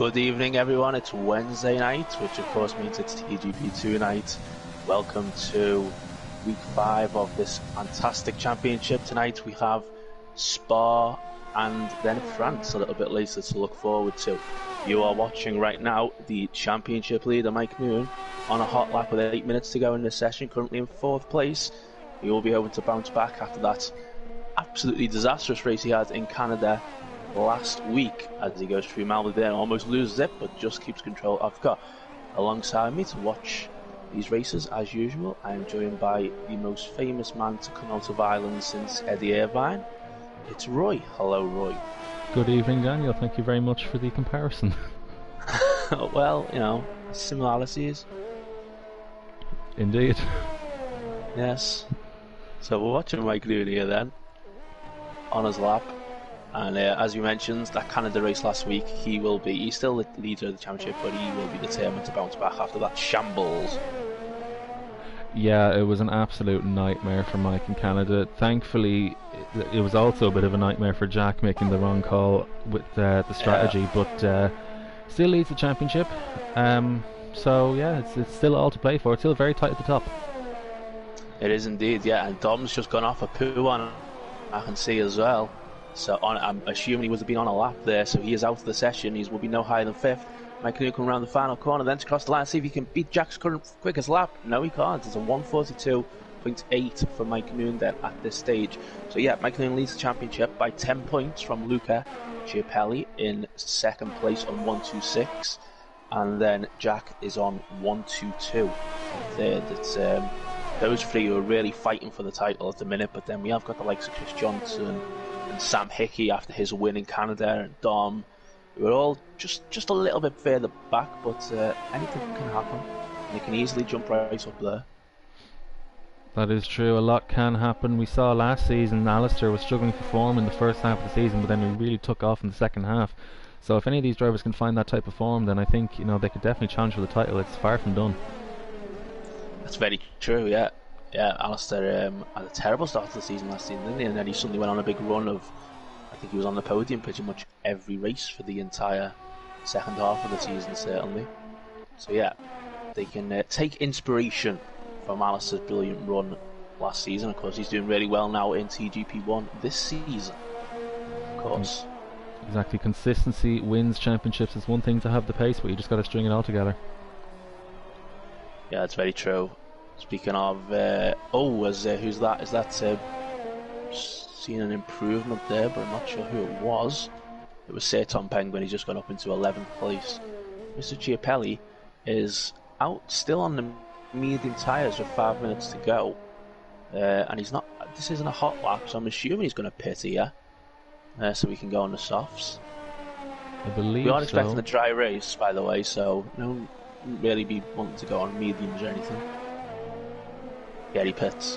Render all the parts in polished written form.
Good evening, everyone. It's Wednesday night, which of course means it's TGP2 night. Welcome to week 5 of this fantastic championship. Tonight we have Spa and then France a little bit later to look forward to. You are watching right now the championship leader, Mike Noon, on a hot lap with 8 minutes to go in this session, currently in 4th place. He will be able to bounce back after that absolutely disastrous race he had in Canada last week, as he goes through Malmö there and almost loses it, but just keeps control. I've got alongside me to watch these races, as usual, I am joined by the most famous man to come out of Ireland since Eddie Irvine. It's Roy. Hello, Roy. Good evening, Daniel. Thank you very much for the comparison. Well, you know, similarities. Indeed. Yes. So we're watching Mike Noon here then, on his lap. And as you mentioned, that Canada race last week, he's still the leader of the championship, but he will be determined to bounce back after that shambles. Yeah, it was an absolute nightmare for Mike in Canada. Thankfully, it was also a bit of a nightmare for Jack making the wrong call with the strategy, but still leads the championship. So yeah, it's still all to play for. It's still very tight at the top. It is indeed, yeah, and Dom's just gone off a poo on, I can see as well. So I'm assuming he would have been on a lap there, so he is out of the session. He will be no higher than 5th. Mike Noon come around the final corner, then to cross the line, see if he can beat Jack's current quickest lap. No, he can't. It's a 1:42.8 for Mike Noon then at this stage. So yeah, Mike Noon leads the championship by 10 points from Luca Chiapelli in 2nd place on 1:26, and then Jack is on 1:22 third. It's those three who are really fighting for the title at the minute, but then we have got the likes of Chris Johnson and Sam Hickey after his win in Canada, and Dom. We're all just a little bit further back, but anything can happen. They can easily jump right up there. That is true. A lot can happen. We saw last season Alistair was struggling for form in the first half of the season, but then he really took off in the second half. So if any of these drivers can find that type of form, then I think they could definitely challenge for the title. It's far from done. That's very true. Yeah. Alistair had a terrible start to the season last season, didn't he? And then he suddenly went on a big run of, I think he was on the podium pretty much every race for the entire second half of the season, certainly. So yeah, they can take inspiration from Alistair's brilliant run last season. Of course, he's doing really well now in TGP1 this season. Of course. Exactly. Consistency wins championships. It's one thing to have the pace, but you just got to string it all together. Yeah, it's very true. Speaking of, who's that? Is that seen an improvement there, but I'm not sure who it was. It was Sir Tom Penguin. He's just gone up into 11th place. Mr. Chiapelli is out still on the medium tyres with 5 minutes to go, and he's not. This isn't a hot lap, so I'm assuming he's going to pit here, so we can go on the softs. I believe we aren't expecting so. a dry race, by the way, so no, wouldn't really be wanting to go on mediums or anything. Yeah, he pits.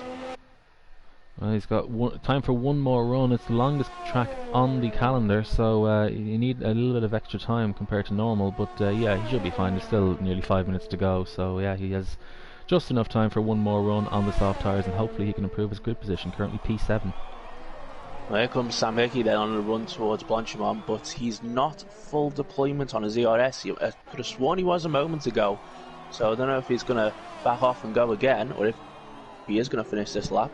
Well, he's got time for one more run. It's the longest track on the calendar, so you need a little bit of extra time compared to normal, but yeah, he should be fine. There's still nearly 5 minutes to go, so yeah, he has just enough time for one more run on the soft tyres, and hopefully he can improve his grid position, currently P7. Well, here comes Sam Hickey then on a run towards Blanchimont, but he's not full deployment on his ERS. I could have sworn he was a moment ago, so I don't know if he's going to back off and go again, or if he is going to finish this lap.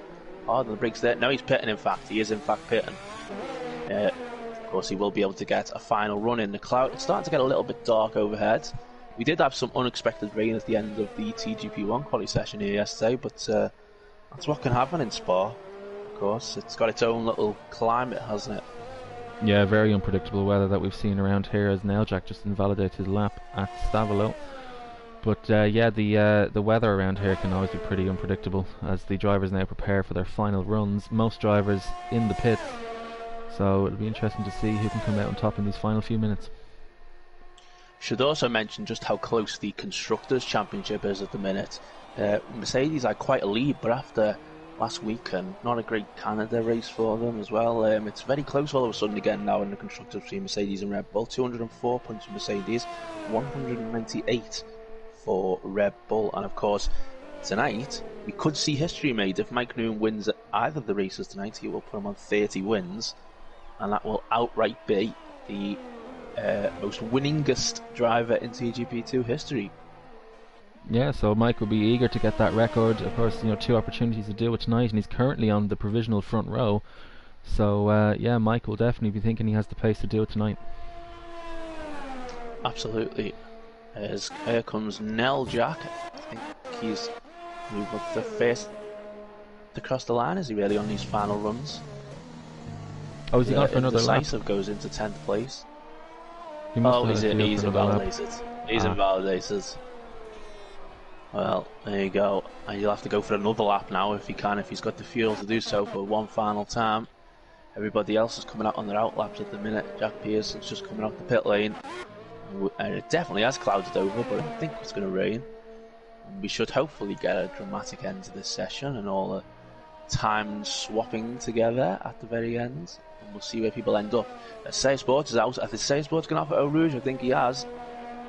Oh, the brakes there. No, he's pitting, in fact. He is, in fact, pitting. Of course, he will be able to get a final run in the cloud. It's starting to get a little bit dark overhead. We did have some unexpected rain at the end of the TGP1 quality session here yesterday, but that's what can happen in Spa, of course. It's got its own little climate, hasn't it? Yeah, very unpredictable weather that we've seen around here, as Jack just invalidated his lap at Stavolo. But yeah, the weather around here can always be pretty unpredictable as the drivers now prepare for their final runs. Most drivers in the pits, so it'll be interesting to see who can come out on top in these final few minutes. Should also mention just how close the Constructors' Championship is at the minute. Mercedes had quite a lead, but after last weekend, not a great Canada race for them as well. It's very close all of a sudden again now in the Constructors between Mercedes and Red Bull. 204 points for Mercedes, 198 for Red Bull, and of course tonight we could see history made. If Mike Noon wins either of the races tonight, he will put him on 30 wins, and that will outright be the most winningest driver in TGP2 history. Yeah, so Mike will be eager to get that record. Of course, 2 opportunities to do it tonight, and he's currently on the provisional front row. So, yeah, Mike will definitely be thinking he has the pace to do it tonight. Absolutely. Here comes Nell Jack. I think he's moved up the first across the line. Is he really on these final runs? Oh, is he gone for another lap? Decisive goes into 10th place. He's invalidated. He's invalidated. Well, there you go. And you'll have to go for another lap now if he can, if he's got the fuel to do so for one final time. Everybody else is coming out on their out laps at the minute. Jack Pearson's just coming out the pit lane. And it definitely has clouded over, but I don't think it's going to rain. And we should hopefully get a dramatic end to this session and all the time swapping together at the very end. And we'll see where people end up. Say Sports is out. I think Say Sports going off at Eau Rouge. I think he has.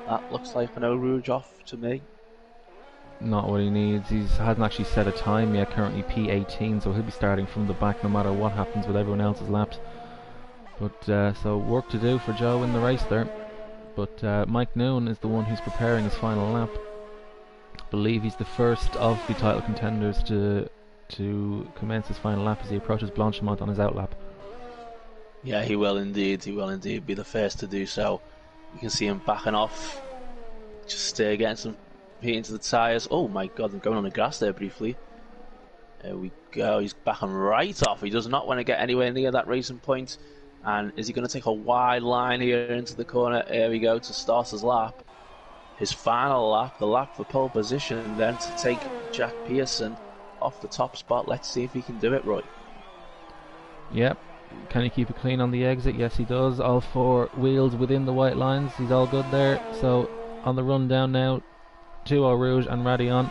That looks like an Eau Rouge off to me. Not what he needs. He hasn't actually set a time yet, currently P18, so he'll be starting from the back no matter what happens with everyone else's laps. But so work to do for Joe in the race there. But Mike Noon is the one who's preparing his final lap. I believe he's the first of the title contenders to commence his final lap as he approaches Blanchimont on his out lap. Yeah, he will indeed. He will indeed be the first to do so. You can see him backing off, just getting some heat into the tyres. Oh my god, I'm going on the grass there briefly. There we go. He's backing right off. He does not want to get anywhere near that racing point. And is he going to take a wide line here into the corner? Here we go to start his lap. His final lap, the lap for pole position, then to take Jack Pearson off the top spot. Let's see if he can do it, Roy. Yep. Can he keep it clean on the exit? Yes, he does. All 4 wheels within the white lines. He's all good there. So on the run down now, to Eau Rouge and Radion.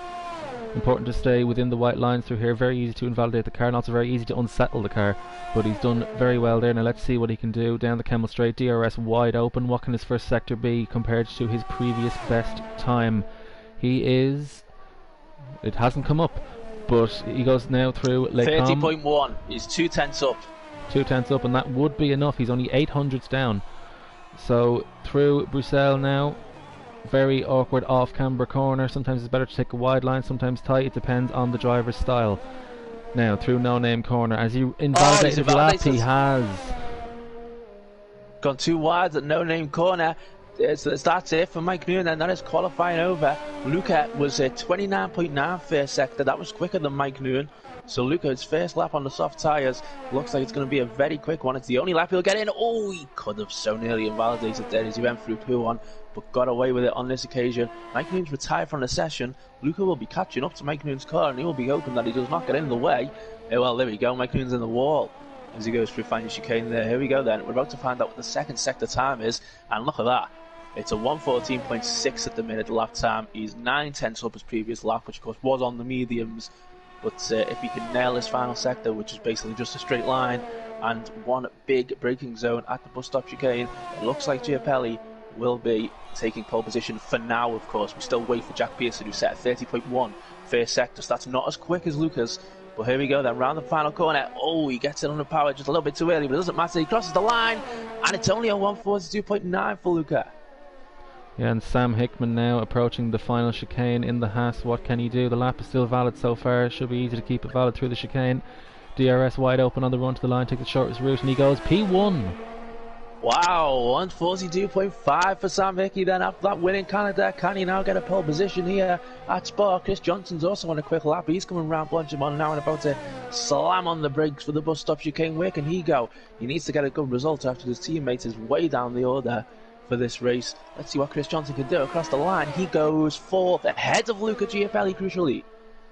Important to stay within the white lines through here. Very easy to invalidate the car, and also very easy to unsettle the car. But he's done very well there. Now let's see what he can do. Down the Kemmel Straight, DRS wide open. What can his first sector be compared to his previous best time? He is... It hasn't come up, but he goes now through Les 30.1. He's 2/10 up. 2/10 up, and that would be enough. He's only 800s down. So through Bruxelles now. Very awkward off-camber corner. Sometimes it's better to take a wide line, sometimes tight. It depends on the driver's style. Now through No Name corner, as you invalidated the lap, he has gone too wide at No Name corner. That's it for Mike Noon, and that is qualifying over. Luca was a 29.9 first sector. That was quicker than Mike Noon. So Luca's first lap on the soft tyres looks like it's going to be a very quick one. It's the only lap he'll get in. Oh, he could have so nearly invalidated there as he went through P1, but got away with it on this occasion. Mike Noon's retired from the session. Luca will be catching up to Mike Noon's car, and he will be hoping that he does not get in the way. Well, there we go. Mike Noon's in the wall as he goes through final chicane there. Here we go then. We're about to find out what the second sector time is, and look at that. It's a 1:14.6 at the minute lap time. He's 9/10 up his previous lap, which of course was on the mediums. But if he can nail his final sector, which is basically just a straight line and one big braking zone at the bus stop chicane, it looks like Giapelli will be taking pole position for now, of course. We still wait for Jack Pearson, who set a 30.1 first sector, so that's not as quick as Lucas. But here we go then, round the final corner. Oh, he gets it under power just a little bit too early, but it doesn't matter. He crosses the line, and it's only a 1:42.9 for Luca. Yeah, and Sam Hickman now approaching the final chicane in the Haas. What can he do? The lap is still valid so far. Should be easy to keep it valid through the chicane. DRS wide open on the run to the line, take the shortest route, and he goes P1. Wow, 1:42.5 for Sam Hickey then after that win in Canada. Can he now get a pole position here at Spa? Chris Johnson's also on a quick lap. He's coming round Blanchimont now and about to slam on the brakes for the bus stop chicane. Where can he go? He needs to get a good result after his teammate is way down the order for this race. Let's see what Chris Johnson can do across the line. He goes 4th ahead of Luca Giapelli, crucially.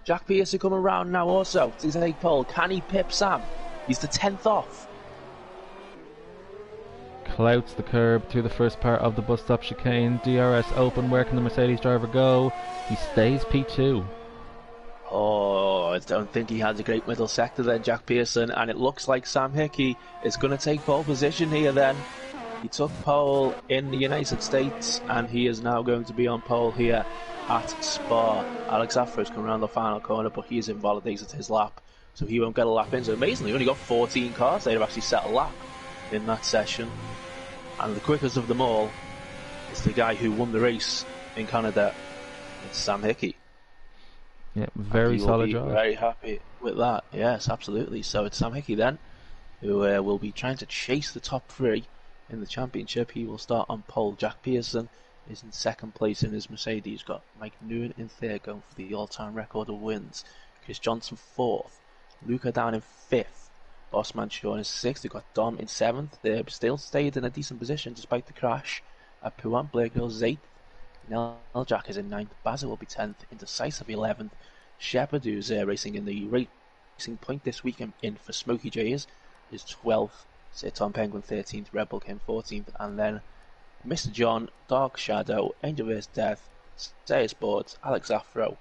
Jack Pearson coming round now also to take pole. Can he pip Sam? He's the 10th off. Clouts the curb through the first part of the bus stop chicane. DRS open. Where can the Mercedes driver go? He stays P2. Oh, I don't think he has a great middle sector then, Jack Pearson, and it looks like Sam Hickey is going to take pole position here then. He took pole in the United States, and he is now going to be on pole here at Spa. Alex Afro's come around the final corner, but he has invalidated his lap, so he won't get a lap in. So amazingly, only got 14 cars. They'd have actually set a lap in that session. And the quickest of them all is the guy who won the race in Canada. It's Sam Hickey. Yeah, very solid job. Very happy with that. Yes, absolutely. So it's Sam Hickey then, who will be trying to chase the top three in the championship. He will start on pole. Jack Pearson is in second place in his Mercedes. Got Mike Nguyen in third, going for the all-time record of wins. Chris Johnson fourth. Luca down in fifth. Bossman Shaw in sixth. We've got Dom in seventh. They still stayed in a decent position despite the crash. At Puan, Blair Girls is eighth. Nell Jack is in ninth. Basil will be 10th. Indecisive 11th. Shepard, who's racing in the Racing Point this week in for Smoky J's, is 12th. Sir Tom Penguin 13th. Red Bull came 14th. And then Mr. John, Dark Shadow, Angel vs Death, Say Sports, Alex Afro.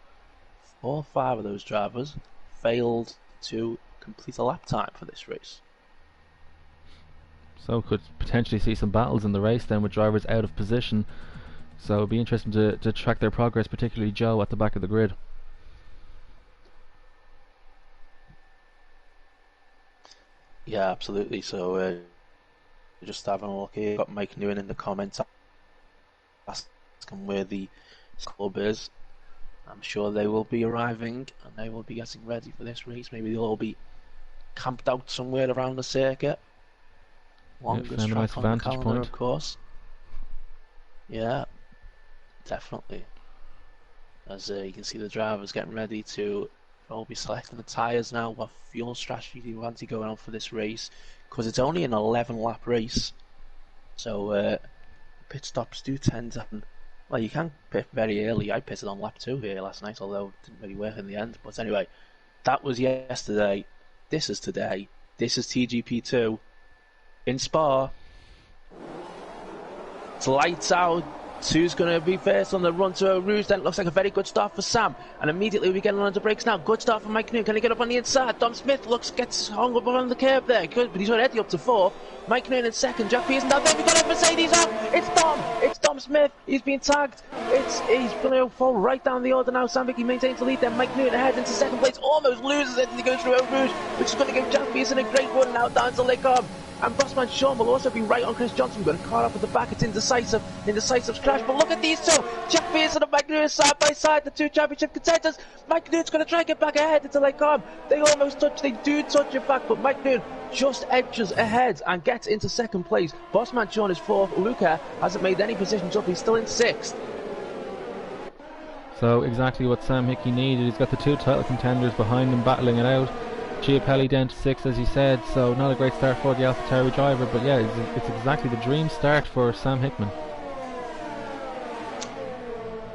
All five of those drivers failed to complete a lap time for this race. So could potentially see some battles in the race then with drivers out of position. So it'll be interesting to track their progress, particularly Joe at the back of the grid. Yeah, absolutely. So just having a look here, got Mike Nguyen in the comments asking where the club is. I'm sure they will be arriving and they will be getting ready for this race. Maybe they'll all be camped out somewhere around the circuit. Longest track on the calendar, point. Of course. Yeah, definitely. As you can see the drivers getting ready to all be selecting the tyres now. What fuel strategy do you want to go on for this race? Because it's only an 11-lap race. So pit stops do tend to happen. Well, you can pit very early. I pitted on lap 2 here last night, although it didn't really work in the end. But anyway, that was yesterday. This is today. This is TGP2 in Spa. It's lights out. Who's going to be first on the run to Eau Rouge? Then it looks like a very good start for Sam. And immediately we get on the brakes now. Good start for Mike Nguyen. Can he get up on the inside? Dom Smith gets hung up on the curb there. Good, but he's already up to 4. Mike Nguyen in second. Jack Pearson down there. We've got a Mercedes up. It's Dom. It's Dom Smith. He's being tagged. He's going to fall right down the order now. Sam Hickey maintains the lead. Then Mike Nguyen ahead into second place. Almost loses it and he goes through Eau Rouge, which is going to give Jack Pearson a great run now down to Lake Cobb. And Bossman Sean will also be right on Chris Johnson. We've got a car up at the back. It's indecisive. Indecisive's crash. But look at these two. Jack Pearson and Mike Nguyen side by side. The two championship contenders. Mike Nguyen's going to try and get back ahead into Lake Cobb. They almost touch. They do touch it back. But Mike Nguyen just edges ahead and gets into second place. Bossman Sean is 4th. Luca hasn't made any positions up. He's still in 6th. So exactly what Sam Hickey needed. He's got the two title contenders behind him battling it out. Giapelli down to 6th, as you said, so not a great start for the AlphaTauri driver, but yeah, it's exactly the dream start for Sam Hickman.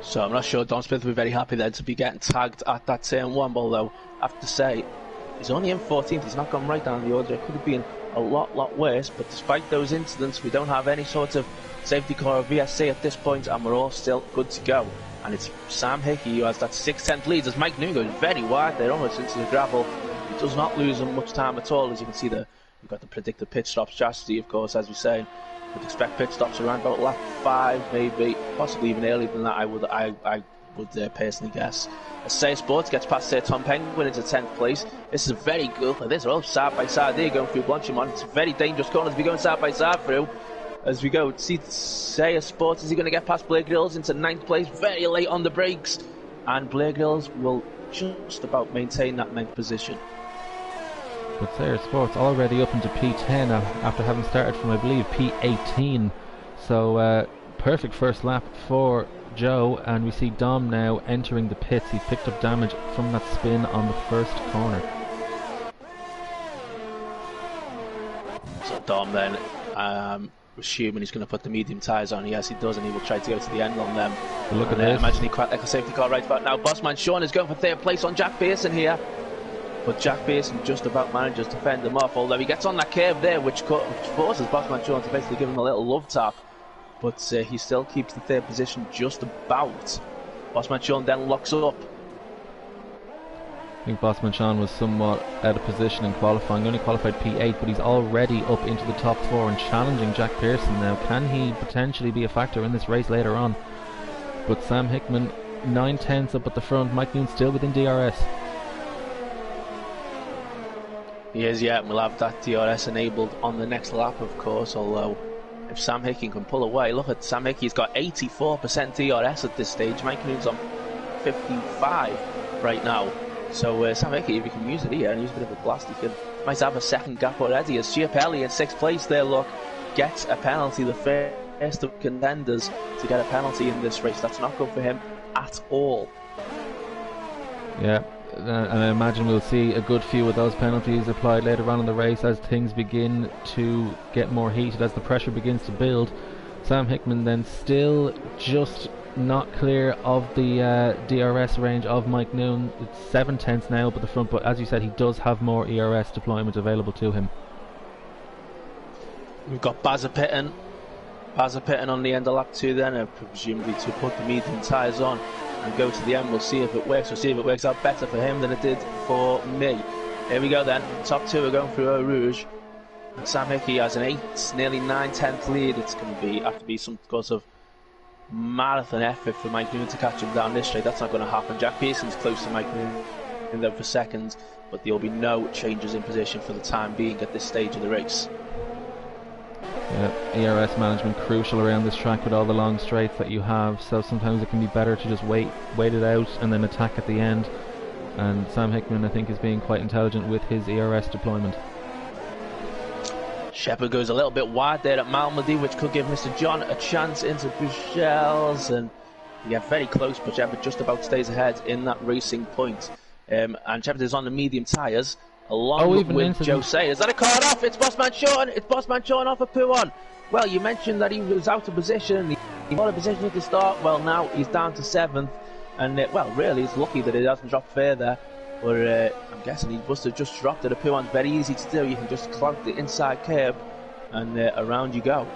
So I'm not sure Dom Smith will be very happy then to be getting tagged at that turn 1, although I have to say he's only in 14th. He's not gone right down the order. It could have been a lot worse, but despite those incidents we don't have any sort of safety car or VSC at this point, and we're all still good to go. And it's Sam Hickey who has that 6/10 lead as Mike Nguyen goes very wide there, almost into the gravel. He does not lose him much time at all. As you can see there, we've got the predicted pit stop strategy, of course, as we say. We'd expect pit stops around about lap 5, maybe, possibly even earlier than that, I would personally guess. As Say Sports gets past Tom Penguin into 10th place. This is a very good, this are all side by side there going through Blanchimont. It's a very dangerous corner to be going side by side through. As we go, see Say Sports, is he going to get past Blair Grills into 9th place? Very late on the brakes. And Blair Grills will just about maintain that 9th position. But Sayer Sports already up into P10 after having started from, I believe, P18. So perfect first lap for Joe, and we see Dom now entering the pits. He picked up damage from that spin on the first corner. So Dom then, assuming he's going to put the medium tyres on. Yes, he does, and he will try to go to the end on them. But look at this. Imagine he cracked like a safety car right about now. Bossman Sean is going for 3rd place on Jack Pearson here. But Jack Pearson just about manages to fend him off, although he gets on that curve there, which forces Bossman Sean to basically give him a little love tap. But he still keeps the 3rd position just about. Bossman Sean then locks up. I think Bossman Sean was somewhat out of position in qualifying. He only qualified P8, but he's already up into the top 4 and challenging Jack Pearson now. Can he potentially be a factor in this race later on? But Sam Hickman, 9/10 up at the front. Mike Nguyen still within DRS. He is, yeah, and we'll have that DRS enabled on the next lap, of course, although if Sam Hickey can pull away. Look at Sam Hickey, he's got 84% DRS at this stage. Mike Noon's on 55 right now. So Sam Hickey, if he can use it here and use a bit of a blast, he might have a second gap already. As Chiapelli in 6th place there, look, gets a penalty. The first of contenders to get a penalty in this race. That's not good for him at all. Yeah, and I imagine we'll see a good few of those penalties applied later on in the race as things begin to get more heated, as the pressure begins to build. Sam Hickman then still just not clear of the DRS range of Mike Noon. It's 7/10 now up at the front, but as you said, he does have more ERS deployment available to him. We've got Bazza Pitton on the end of lap 2 then, presumably to put the medium tyres on and go to the end. We'll see if it works. We'll see if it works out better for him than it did for me. Here we go then. Top 2 are going through Eau Rouge. And Sam Hickey has an 8, nearly 9/10 lead. It's going to have to be some sort of marathon effort for Mike Noon to catch him down this straight. That's not going to happen. Jack Pearson's close to Mike Noon in there for seconds, but there will be no changes in position for the time being at this stage of the race. Yeah, ERS management crucial around this track with all the long straights that you have, so sometimes it can be better to just wait it out and then attack at the end. And Sam Hickman, I think, is being quite intelligent with his ERS deployment. Shepard goes a little bit wide there at Malmedy, which could give Mr. John a chance into Bruxelles, and yeah, very close, but Shepard just about stays ahead in that racing point. And Shepard is on the medium tyres, along with Jose. Is that a card off? It's Bossman Sean! It's Bossman Sean off of Pouon! Well, you mentioned that he was out of position, he got a position at the start. Well, now he's down to 7th, and well, really, it's lucky that it hasn't dropped further. But I'm guessing he must have just dropped it. A Pouon's very easy to do. You can just clog the inside curb and around you go.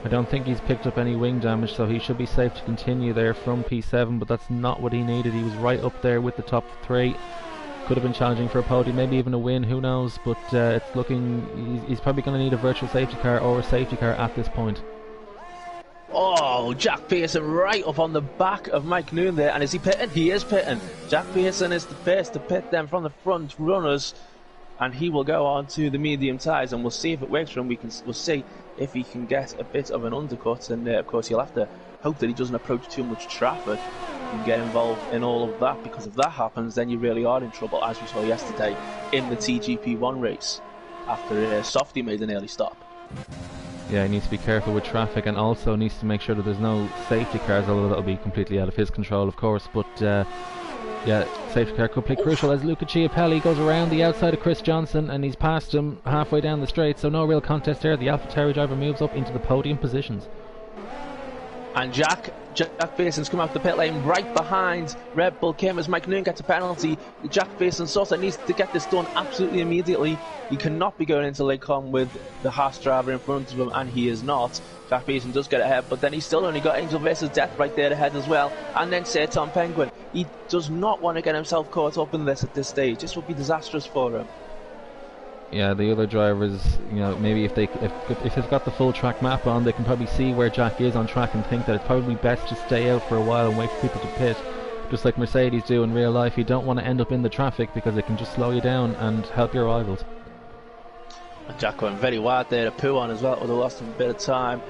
I don't think he's picked up any wing damage, so he should be safe to continue there from P7, but that's not what he needed. He was right up there with the top 3. Could have been challenging for a podium, maybe even a win, who knows, but it's looking, he's probably going to need a virtual safety car or a safety car at this point. Oh, Jack Pearson right up on the back of Mike Noon there. And is he pitting? He is pitting. Jack Pearson is the first to pit them from the front runners, and he will go on to the medium tyres, and we'll see if it works for him. We'll see if he can get a bit of an undercut, and of course he'll have to hope that he doesn't approach too much traffic and get involved in all of that, because if that happens, then you really are in trouble, as we saw yesterday in the TGP1 race after Softy made an early stop. Yeah, he needs to be careful with traffic, and also needs to make sure that there's no safety cars, although that'll be completely out of his control, of course. But yeah, safety car could play crucial as Luca Chiapelli goes around the outside of Chris Johnson, and he's passed him halfway down the straight, so no real contest here. The AlphaTauri driver moves up into the podium positions. And Jack Pearson's come out the pit lane right behind Red Bull Kim as Mike Noon gets a penalty. Jack Pearson also needs to get this done absolutely immediately. He cannot be going into Lake Con with the Haas driver in front of him, and he is not. Jack Pearson does get ahead, but then he's still only got Angel versus Death right there ahead as well. And then Sir Tom Penguin. He does not want to get himself caught up in this at this stage. This would be disastrous for him. Yeah, the other drivers, you know, maybe if they've got the full track map on, they can probably see where Jack is on track and think that it's probably best to stay out for a while and wait for people to pit. Just like Mercedes do in real life, you don't want to end up in the traffic because it can just slow you down and help your rivals. And Jack went very wide there to Pouon as well, would have lost him a bit of time.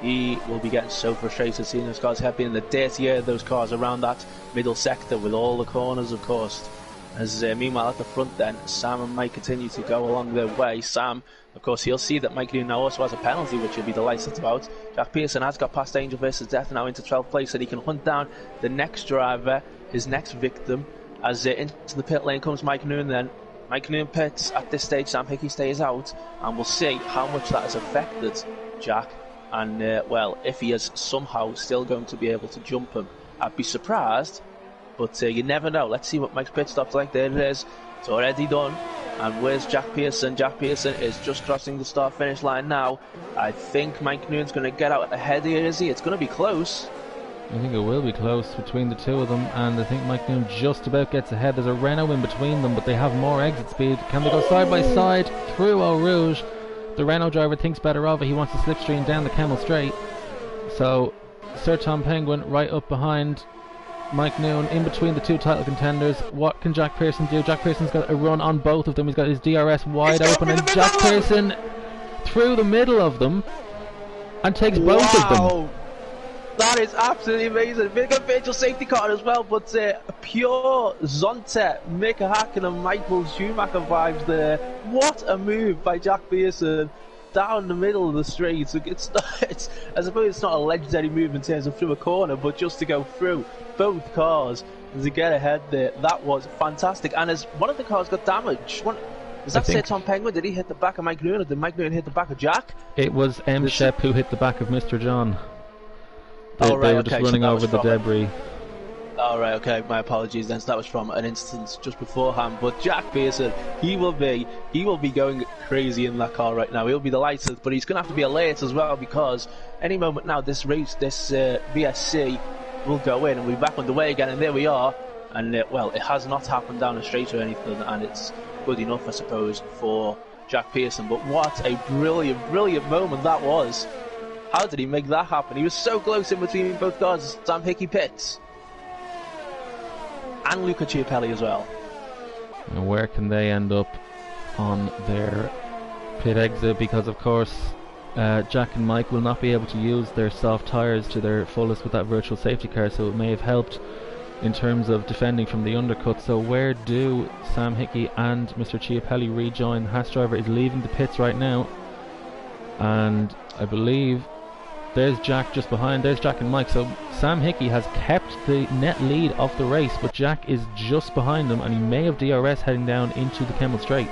He will be getting so frustrated seeing those cars have been in the dirtier those cars around that middle sector with all the corners, of course. As meanwhile at the front then, Sam and Mike continue to go along their way. Sam, of course, he'll see that Mike Noon now also has a penalty, which he'll be delighted about. Jack Pearson has got past Angel versus Death now into 12th place, so he can hunt down the next driver, his next victim. As into the pit lane comes Mike Noon then. Mike Noon pits at this stage, Sam Hickey stays out, and we'll see how much that has affected Jack. And, well, if he is somehow still going to be able to jump him, I'd be surprised. But you never know. Let's see what Mike's pit stop's like. There it is. It's already done. And where's Jack Pearson? Jack Pearson is just crossing the start-finish line now. I think Mike Noon's going to get out ahead here, is he? It's going to be close. I think it will be close between the two of them, and I think Mike Noon just about gets ahead. There's a Renault in between them, but they have more exit speed. Can they go side by side through Eau Rouge? The Renault driver thinks better of it. He wants to slipstream down the Kemmel Straight. So Sir Tom Penguin right up behind Mike Noon, in between the two title contenders. What can Jack Pearson do? Jack Pearson's got a run on both of them. He's got his DRS wide open, and Jack Pearson through the middle of them. and takes both of them. Wow! That is absolutely amazing. Big virtual safety car as well, but pure Zonta, Mika Hakkinen, Michael Schumacher vibes there. What a move by Jack Pearson down the middle of the straight. So I suppose it's not a legendary move in terms of through a corner, but just to go through both cars and to get ahead there, that was fantastic. And as one of the cars got damaged, was that Tom Penguin? Did he hit the back of Mike Noonan, or did Mike Noonan hit the back of Jack? It was M. Shep who hit the back of Mr. John. They were just running over the debris. Alright, okay, my apologies then. So that was from an instance just beforehand. But Jack Pearson, he will be going crazy in that car right now. He'll be delighted, but he's going to have to be alert as well, because any moment now this race, this VSC will go in and we'll be back underway again, and there we are. And well, it has not happened down a straight or anything, and it's good enough, I suppose, for Jack Pearson. But what a brilliant, brilliant moment that was. How did he make that happen? He was so close in between both cars. Sam Hickey pits. And Luca Chiapelli as well. And where can they end up on their pit exit? Because of course Jack and Mike will not be able to use their soft tyres to their fullest with that virtual safety car, so it may have helped in terms of defending from the undercut. So where do Sam Hickey and Mr. Chiapelli rejoin? The Haas driver is leaving the pits right now, and I believe there's Jack just behind. There's Jack and Mike. So Sam Hickey has kept the net lead of the race, but Jack is just behind him, and he may have DRS heading down into the Kemmel Straight.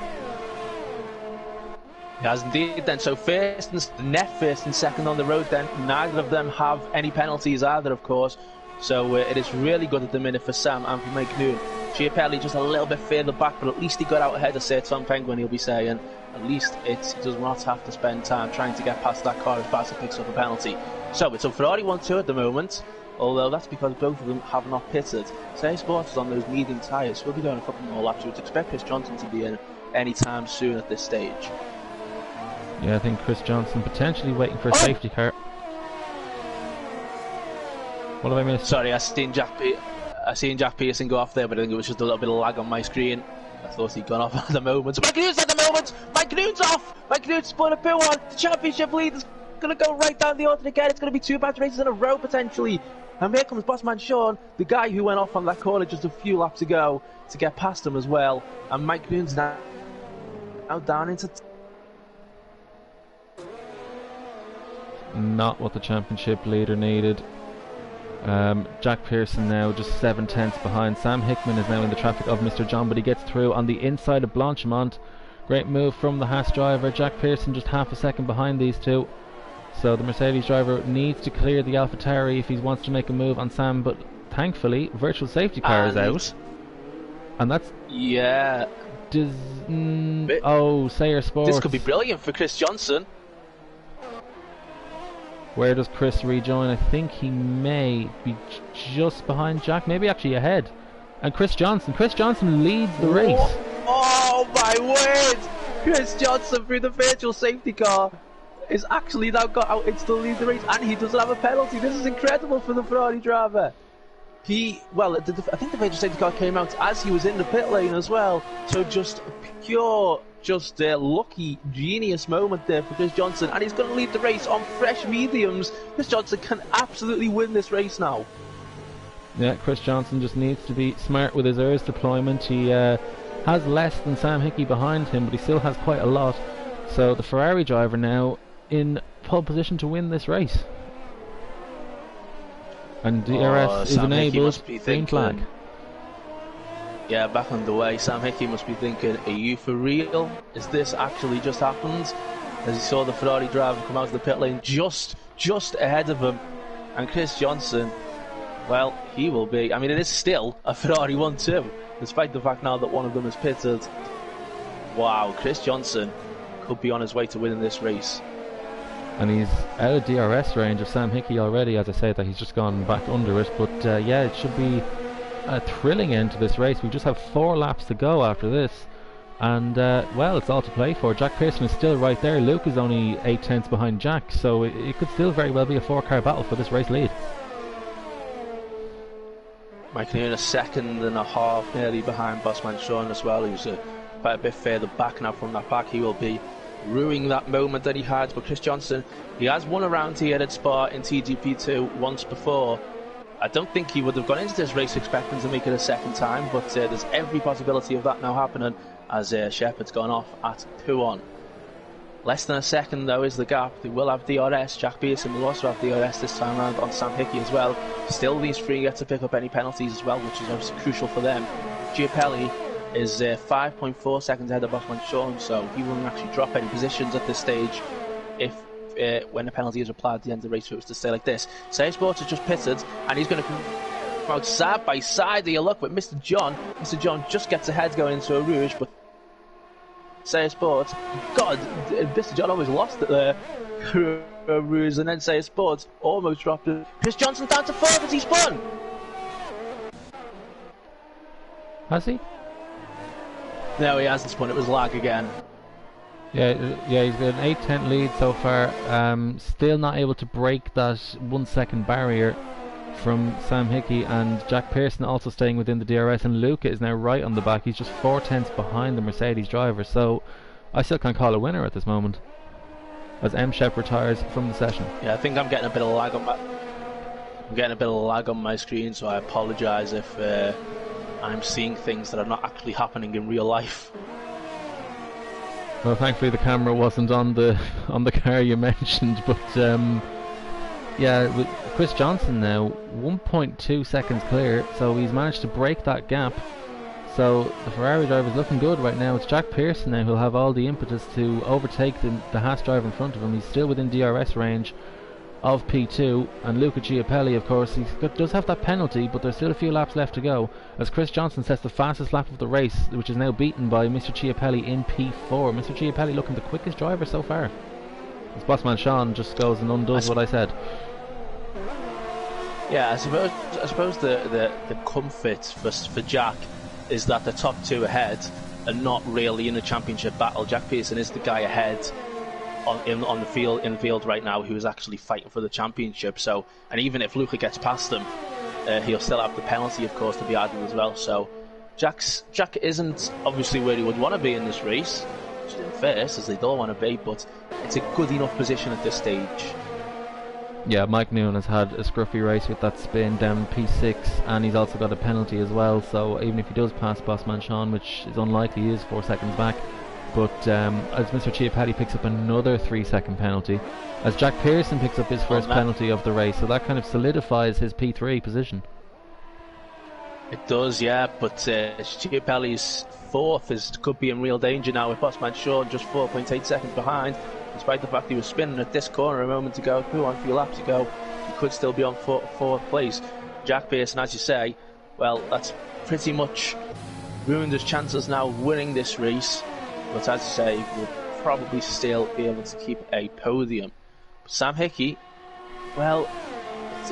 He has indeed then. So net first and second on the road then. Neither of them have any penalties either, of course. So it is really good at the minute for Sam and for Mike Noon. Chiapelli just a little bit further back, but at least he got out ahead of Sir Tom Penguin, he'll be saying. At least he does not have to spend time trying to get past that car as fast as he picks up a penalty. So it's a Ferrari 1-2 at the moment, although that's because both of them have not pitted. Say Sports is on those medium tyres, so we'll be going a couple more laps. We'd expect Chris Johnson to be in any time soon at this stage. Yeah, I think Chris Johnson potentially waiting for a safety car. What have I missed? Sorry, I seen Jack Pearson go off there, but I think it was just a little bit of lag on my screen. I thought he'd gone off at the moment. Mike Noon's at the moment! Mike Noon's off! Mike Noon's spun a P1. The championship lead is going to go right down the order again. It's going to be 2 bad races in a row potentially. And here comes Bossman Sean, the guy who went off on that corner just a few laps ago, to get past him as well. And Mike Noon's now down into... Not what the championship leader needed. Jack Pearson now just 7/10 behind. Sam Hickman is now in the traffic of Mr. John, but he gets through on the inside of Blanchimont. Great move from the Haas driver. Jack Pearson just half a second behind these two. So the Mercedes driver needs to clear the AlphaTauri if he wants to make a move on Sam, but thankfully virtual safety car is out. And that's... Yeah. Sayer Sports. This could be brilliant for Chris Johnson. Where does Chris rejoin? I think he may be just behind Jack, maybe actually ahead. And Chris Johnson leads the race. Oh my word! Chris Johnson through the virtual safety car is actually now got out into the lead of the race, and he doesn't have a penalty. This is incredible for the Ferrari driver. I think the virtual safety car came out as he was in the pit lane as well. So just pure... Just a lucky, genius moment there for Chris Johnson, and he's going to lead the race on fresh mediums. Chris Johnson can absolutely win this race now. Yeah, Chris Johnson just needs to be smart with his ERS deployment. He has less than Sam Hickey behind him, but he still has quite a lot. So the Ferrari driver now in pole position to win this race. And DRS is enabled. Green flag. Yeah, back on the way. Sam Hickey must be thinking, are you for real? Is this actually just happened? As he saw the Ferrari driver come out of the pit lane just ahead of him. And Chris Johnson, well, he will be... I mean, it is still a Ferrari 1-2, despite the fact now that one of them is pitted. Wow, Chris Johnson could be on his way to winning this race. And he's out of DRS range of Sam Hickey already, as I say, that he's just gone back under it. But yeah, it should be a thrilling end to this race. We just have 4 laps to go after this, and well, it's all to play for. Jack Pearson is still right there. Luke is only 8/10 behind Jack, so it could still very well be a 4-car battle for this race lead. Mike Noon a second and a half nearly behind Bossman Sean as well, who's quite a bit further back now from that pack. He will be ruining that moment that he had. But Chris Johnson, he has won around here at Spa in TGP2 once before. I don't think he would have gone into this race expecting to make it a second time, but there's every possibility of that now happening as Shepard's gone off at Puon. Less than a second though is the gap. They will have DRS. Jack Pearson will also have DRS this time around on Sam Hickey as well. Still these three get to pick up any penalties as well, which is obviously crucial for them. Giapelli is 5.4 seconds ahead of Bosman Sean, so he won't actually drop any positions at this stage if when a penalty is applied at the end of the race, if it was to stay like this. Say Sports has just pitted and he's going to come out side by side. There you look, but Mr. John just gets ahead going into a Rouge, but Say Sports, God, Mr. John almost lost it there. Rouge, and then Say Sports almost dropped it. Chris Johnson down to 4 as he spun. Has he? No, he hasn't spun. It was lag again. Yeah, he's got an 8-10 lead so far. Still not able to break that 1 second barrier from Sam Hickey, and Jack Pearson also staying within the DRS, and Luca is now right on the back. He's just 4/10 behind the Mercedes driver, so I still can't call a winner at this moment as M. Shep retires from the session. Yeah, I think I'm getting a bit of lag on my screen, so I apologise if I'm seeing things that are not actually happening in real life. Well, thankfully the camera wasn't on the car you mentioned, but yeah, with Chris Johnson now 1.2 seconds clear, so he's managed to break that gap. So the Ferrari driver is looking good right now. It's Jack Pearson now who'll have all the impetus to overtake the Haas driver in front of him. He's still within DRS range of P2, and Luca Giapelli, of course, does have that penalty, but there's still a few laps left to go as Chris Johnson sets the fastest lap of the race, which is now beaten by Mr. Giapelli in P4. Mr. Giapelli looking the quickest driver so far. As Bossman Sean just goes and undoes what I said. Yeah, I suppose the comfort for Jack is that the top two ahead are not really in a championship battle. Jack Pearson is the guy ahead in the field right now who is actually fighting for the championship. So, and even if Luca gets past him, he'll still have the penalty, of course, to be added as well. So Jack isn't obviously where he would want to be in this race, which isn't first, as they don't want to be, but it's a good enough position at this stage. Yeah, Mike Noon has had a scruffy race with that spin down P6, and he's also got a penalty as well, so even if he does pass Bossman Sean, which is unlikely, he is 4 seconds back. But as Mr. Giapelli picks up another 3-second penalty, as Jack Pearson picks up his first penalty of the race, so that kind of solidifies his P3 position. It does, yeah, but Giapelli's fourth could be in real danger now with Bossman Sean just 4.8 seconds behind. Despite the fact he was spinning at this corner a moment ago, a few laps ago, he could still be on fourth place. Jack Pearson, as you say, well, that's pretty much ruined his chances now of winning this race. But as you say, he will probably still be able to keep a podium. But Sam Hickey, well,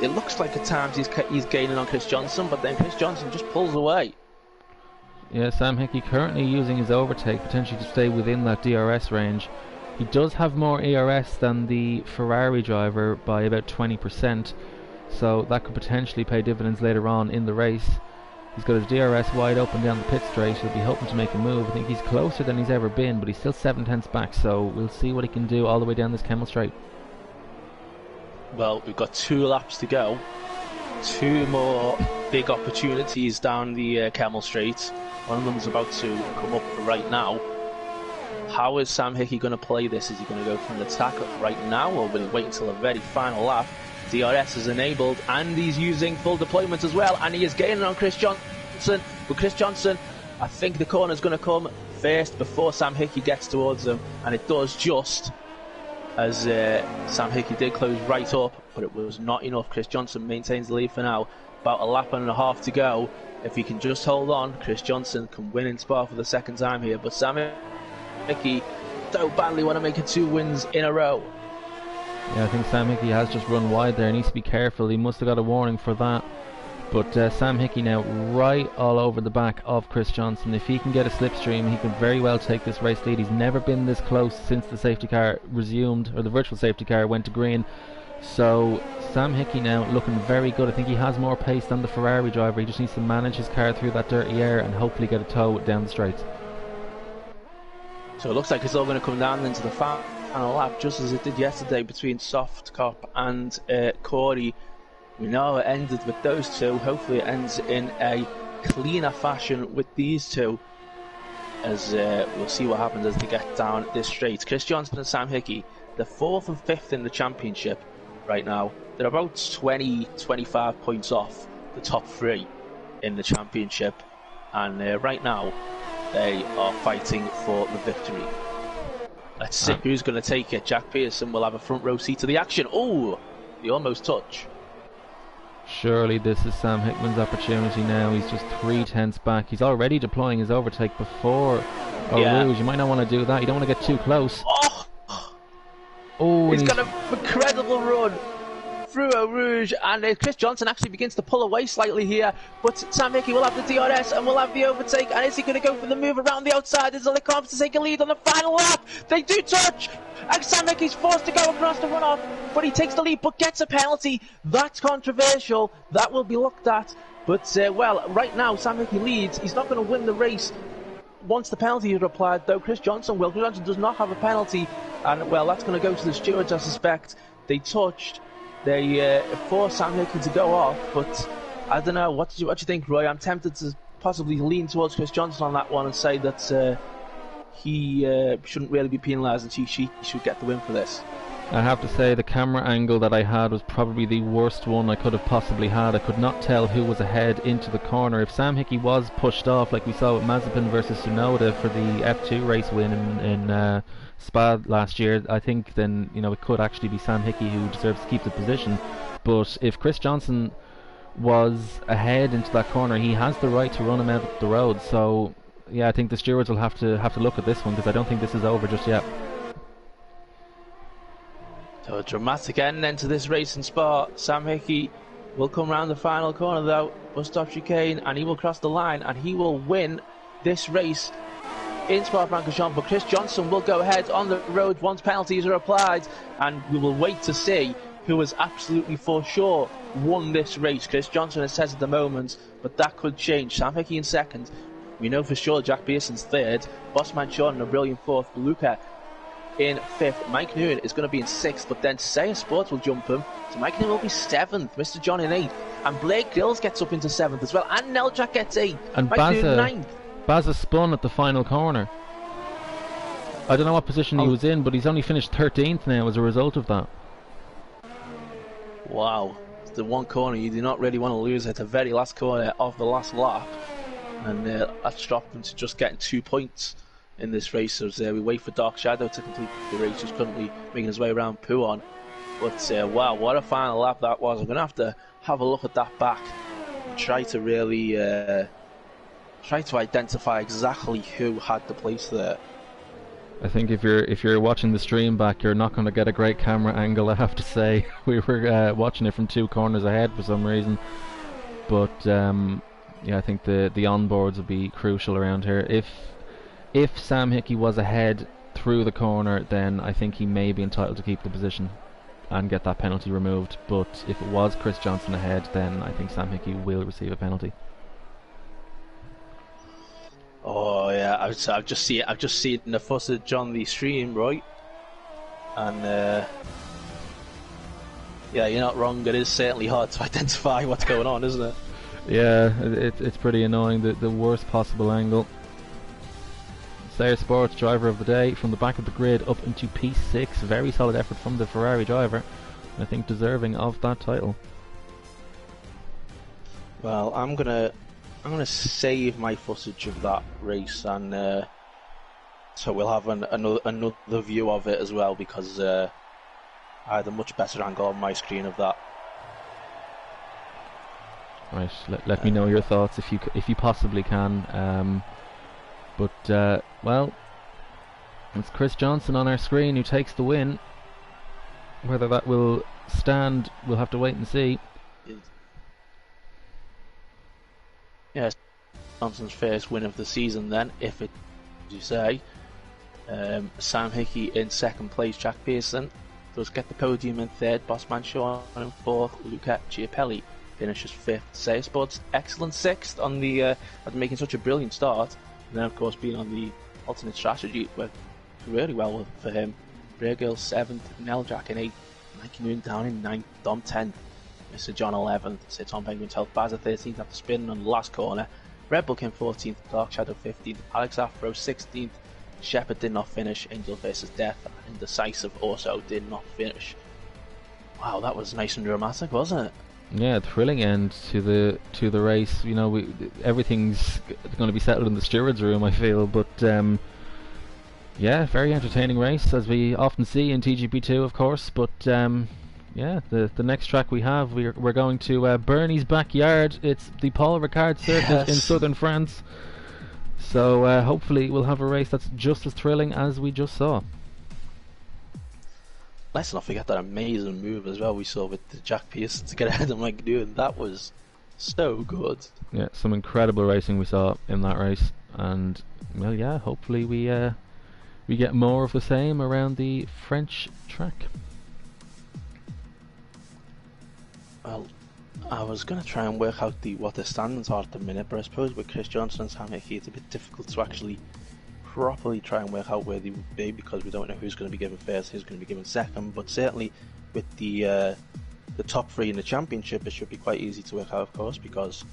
it looks like at times he's gaining on Chris Johnson, but then Chris Johnson just pulls away. Yeah, Sam Hickey currently using his overtake potentially to stay within that DRS range. He does have more ERS than the Ferrari driver by about 20%, so that could potentially pay dividends later on in the race. He's got his DRS wide open down the pit straight. He'll be hoping to make a move. I think he's closer than he's ever been, but he's still 7/10 back, so we'll see what he can do all the way down this Kemmel Straight. Well, we've got 2 laps to go. 2 more big opportunities down the Kemmel Straight. One of them is about to come up for right now. How is Sam Hickey going to play this? Is he going to go for an attack right now, or will he wait until the very final lap? DRS is enabled, and he's using full deployment as well, and he is gaining on Chris Johnson. But Chris Johnson, I think the corner is going to come first before Sam Hickey gets towards him, and it does just as Sam Hickey did close right up, but it was not enough. Chris Johnson maintains the lead for now. About a lap and a half to go. If he can just hold on, Chris Johnson can win in Spa for the second time here, but Sam Hickey so badly want to make it 2 wins in a row. Yeah, I think Sam Hickey has just run wide there. He needs to be careful. He must have got a warning for that. But Sam Hickey now right all over the back of Chris Johnson. If he can get a slipstream, he could very well take this race lead. He's never been this close since the safety car resumed, or the virtual safety car went to green. So Sam Hickey now looking very good. I think he has more pace than the Ferrari driver. He just needs to manage his car through that dirty air and hopefully get a tow down the straights. So it looks like it's all going to come down into the final lap, just as it did yesterday between Softcop and Corey. We know it ended with those two. Hopefully it ends in a cleaner fashion with these two, as we'll see what happens as they get down this straight. Chris Johnson and Sam Hickey, they're 4th and 5th in the championship right now. They're about 20-25 points off the top 3 in the championship, and right now they are fighting for the victory. Let's see who's going to take it. Jack Pearson will have a front row seat to the action. Oh, the almost touch. Surely this is Sam Hickman's opportunity now. He's just 3/10 back. He's already deploying his overtake before Rouge. You might not want to do that. You don't want to get too close. Oh, he's got an incredible run through Eau Rouge, and Chris Johnson actually begins to pull away slightly here, but Sam Hickey will have the DRS and will have the overtake. And is he going to go for the move around the outside? Is Lecombe to take a lead on the final lap? They do touch, and Sam Hickey's forced to go across the runoff, but he takes the lead but gets a penalty. That's controversial. That will be looked at. But well, right now Sam Hickey leads. He's not going to win the race once the penalty is applied, though. Chris Johnson will. Chris Johnson does not have a penalty, and well, that's going to go to the stewards, I suspect. They touched. They forced Sam Hickey to go off, but I don't know. What do you think, Roy? I'm tempted to possibly lean towards Chris Johnson on that one and say that he shouldn't really be penalised and she should get the win for this. I have to say the camera angle that I had was probably the worst one I could have possibly had. I could not tell who was ahead into the corner. If Sam Hickey was pushed off, like we saw with Mazepin versus Tsunoda for the F2 race win in Spa last year, I think then it could actually be Sam Hickey who deserves to keep the position. But if Chris Johnson was ahead into that corner, he has the right to run him out of the road. So yeah, I think the stewards will have to look at this one, because I don't think this is over just yet. So a dramatic end to this race in Spa. Sam Hickey will come round the final corner though, bus stop chicane, and he will cross the line and he will win this race in Spa-Francorchamps. But Chris Johnson will go ahead on the road once penalties are applied, and we will wait to see who has absolutely for sure won this race. Chris Johnson, it says at the moment, but that could change. Sam Hickey in 2nd. We know for sure Jack Pearson's 3rd. Bossman Sean in a brilliant 4th. Luca in 5th. Mike Nguyen is going to be in 6th, but then Saya Sports will jump him. So Mike Nguyen will be 7th. Mr. John in 8th. And Blake Grills gets up into 7th as well. And Neljak gets 8th. And Mike Nguyen 9th. Baza spun at the final corner. I don't know what position he was in, but he's only finished 13th now as a result of that. Wow. It's the one corner you do not really want to lose at the very last corner of the last lap. And that's dropped him to just getting 2 points in this race, as we wait for Dark Shadow to complete the race. He's currently making his way around Pouon. But wow, what a final lap that was. I'm going to have a look at that back and try to really try to identify exactly who had the place there. I think if you're watching the stream back, you're not going to get a great camera angle, I have to say. We were watching it from 2 corners ahead for some reason. But yeah, I think the onboards will be crucial around here. If Sam Hickey was ahead through the corner, then I think he may be entitled to keep the position and get that penalty removed. But if it was Chris Johnson ahead, then I think Sam Hickey will receive a penalty. Oh yeah, I've just seen the footage on the stream, right? And yeah, you're not wrong. It is certainly hard to identify what's going on, isn't it? Yeah, it's pretty annoying. The worst possible angle. Sayer Sports driver of the day from the back of the grid up into P6. Very solid effort from the Ferrari driver. I think deserving of that title. Well, I'm gonna save my footage of that race, and so we'll have another view of it as well, because I had a much better angle on my screen of that. Right, let me know your thoughts if you possibly can. But well, it's Chris Johnson on our screen who takes the win. Whether that will stand, we'll have to wait and see. Yes, Johnson's first win of the season then, if it, as you say. Sam Hickey in 2nd place. Jack Pearson does get the podium in 3rd. Bossman Sean in 4th. Luca Chiapelli finishes 5th. Sayer Sports excellent 6th on the after making such a brilliant start, and then of course being on the alternate strategy with really well for him. Virgil 7th, Neljak in 8th, Mikey Noon down in 9th, Dom 10th, Mr. John 11th, Sir Tom Penguin's Health Bazza 13th after spinning on the last corner, Red Bull Kim 14th, Dark Shadow 15th, Alex Afro 16th, Shepard did not finish, Angel vs Death, and Indecisive also did not finish. Wow, that was nice and dramatic, wasn't it? Yeah, thrilling end to the race. You know, everything's going to be settled in the stewards' room, I feel. But yeah, very entertaining race, as we often see in TGP2, of course. But yeah, the next track we have, we're going to Bernie's backyard. It's the Paul Ricard circuit in southern France. So hopefully we'll have a race that's just as thrilling as we just saw. Let's not forget that amazing move as well we saw with the Jack Pearson to get ahead of Mike Newton. That was so good. Yeah, some incredible racing we saw in that race, and well, yeah, hopefully we get more of the same around the French track. Well, I was going to try and work out what the standings are at the minute, but I suppose with Chris Johnson and Sam Hickey it's a bit difficult to actually properly try and work out where they would be, because we don't know who's going to be given first, who's going to be given second. But certainly with the top three in the championship, it should be quite easy to work out, of course, because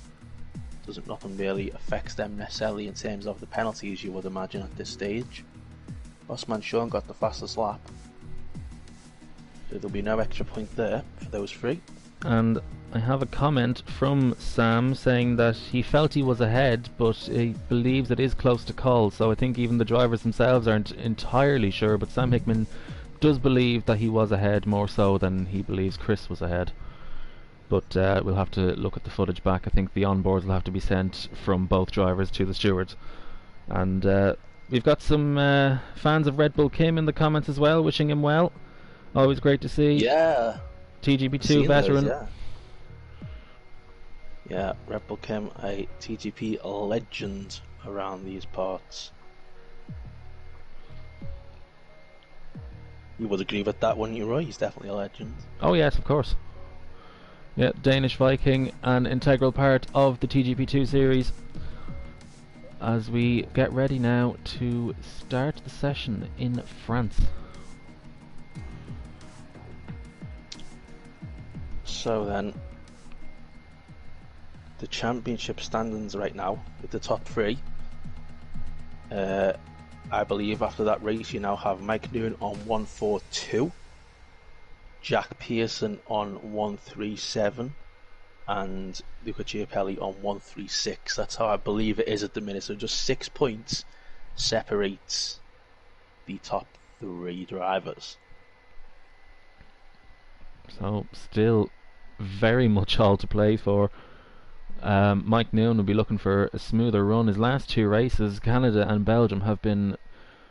nothing really affects them necessarily in terms of the penalties, you would imagine, at this stage. Bossman Sean got the fastest lap, so there'll be no extra point there for those three. And I have a comment from Sam saying that he felt he was ahead, but he believes it is close to call. So I think even the drivers themselves aren't entirely sure, but Sam Hickman does believe that he was ahead, more so than he believes Chris was ahead. But we'll have to look at the footage back. I think the onboards will have to be sent from both drivers to the stewards. And we've got some fans of Red Bull Kim in the comments as well, wishing him well. Always great to see. Yeah. TGP2 veteran. Those, yeah, Red Bull Kim, a TGP legend around these parts. You would agree with that, wouldn't you, Roy? He's definitely a legend. Oh yes, of course. Yeah, Danish Viking, an integral part of the TGP2 series. As we get ready now to start the session in France. So then, the championship standings right now with the top three. I believe after that race you now have Mike Newton on 142, Jack Pearson on 137, and Luca Chiapelli on 136. That's how I believe it is at the minute. So just 6 points separates the top three drivers. So still very much all to play for. Mike Newton will be looking for a smoother run. His last two races, Canada and Belgium, have been,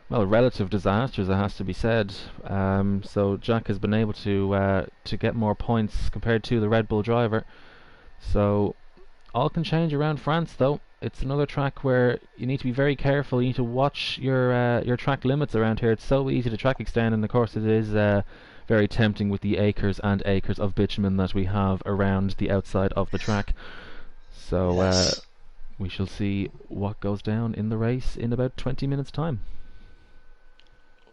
well, relative disasters, it has to be said. So Jack has been able to get more points compared to the Red Bull driver. So all can change around France, though. It's another track where you need to be very careful. You need to watch your track limits around here. It's so easy to track extend, and of course it is very tempting with the acres and acres of bitumen that we have around the outside of the track. So yes. We shall see what goes down in the race in about 20 minutes time.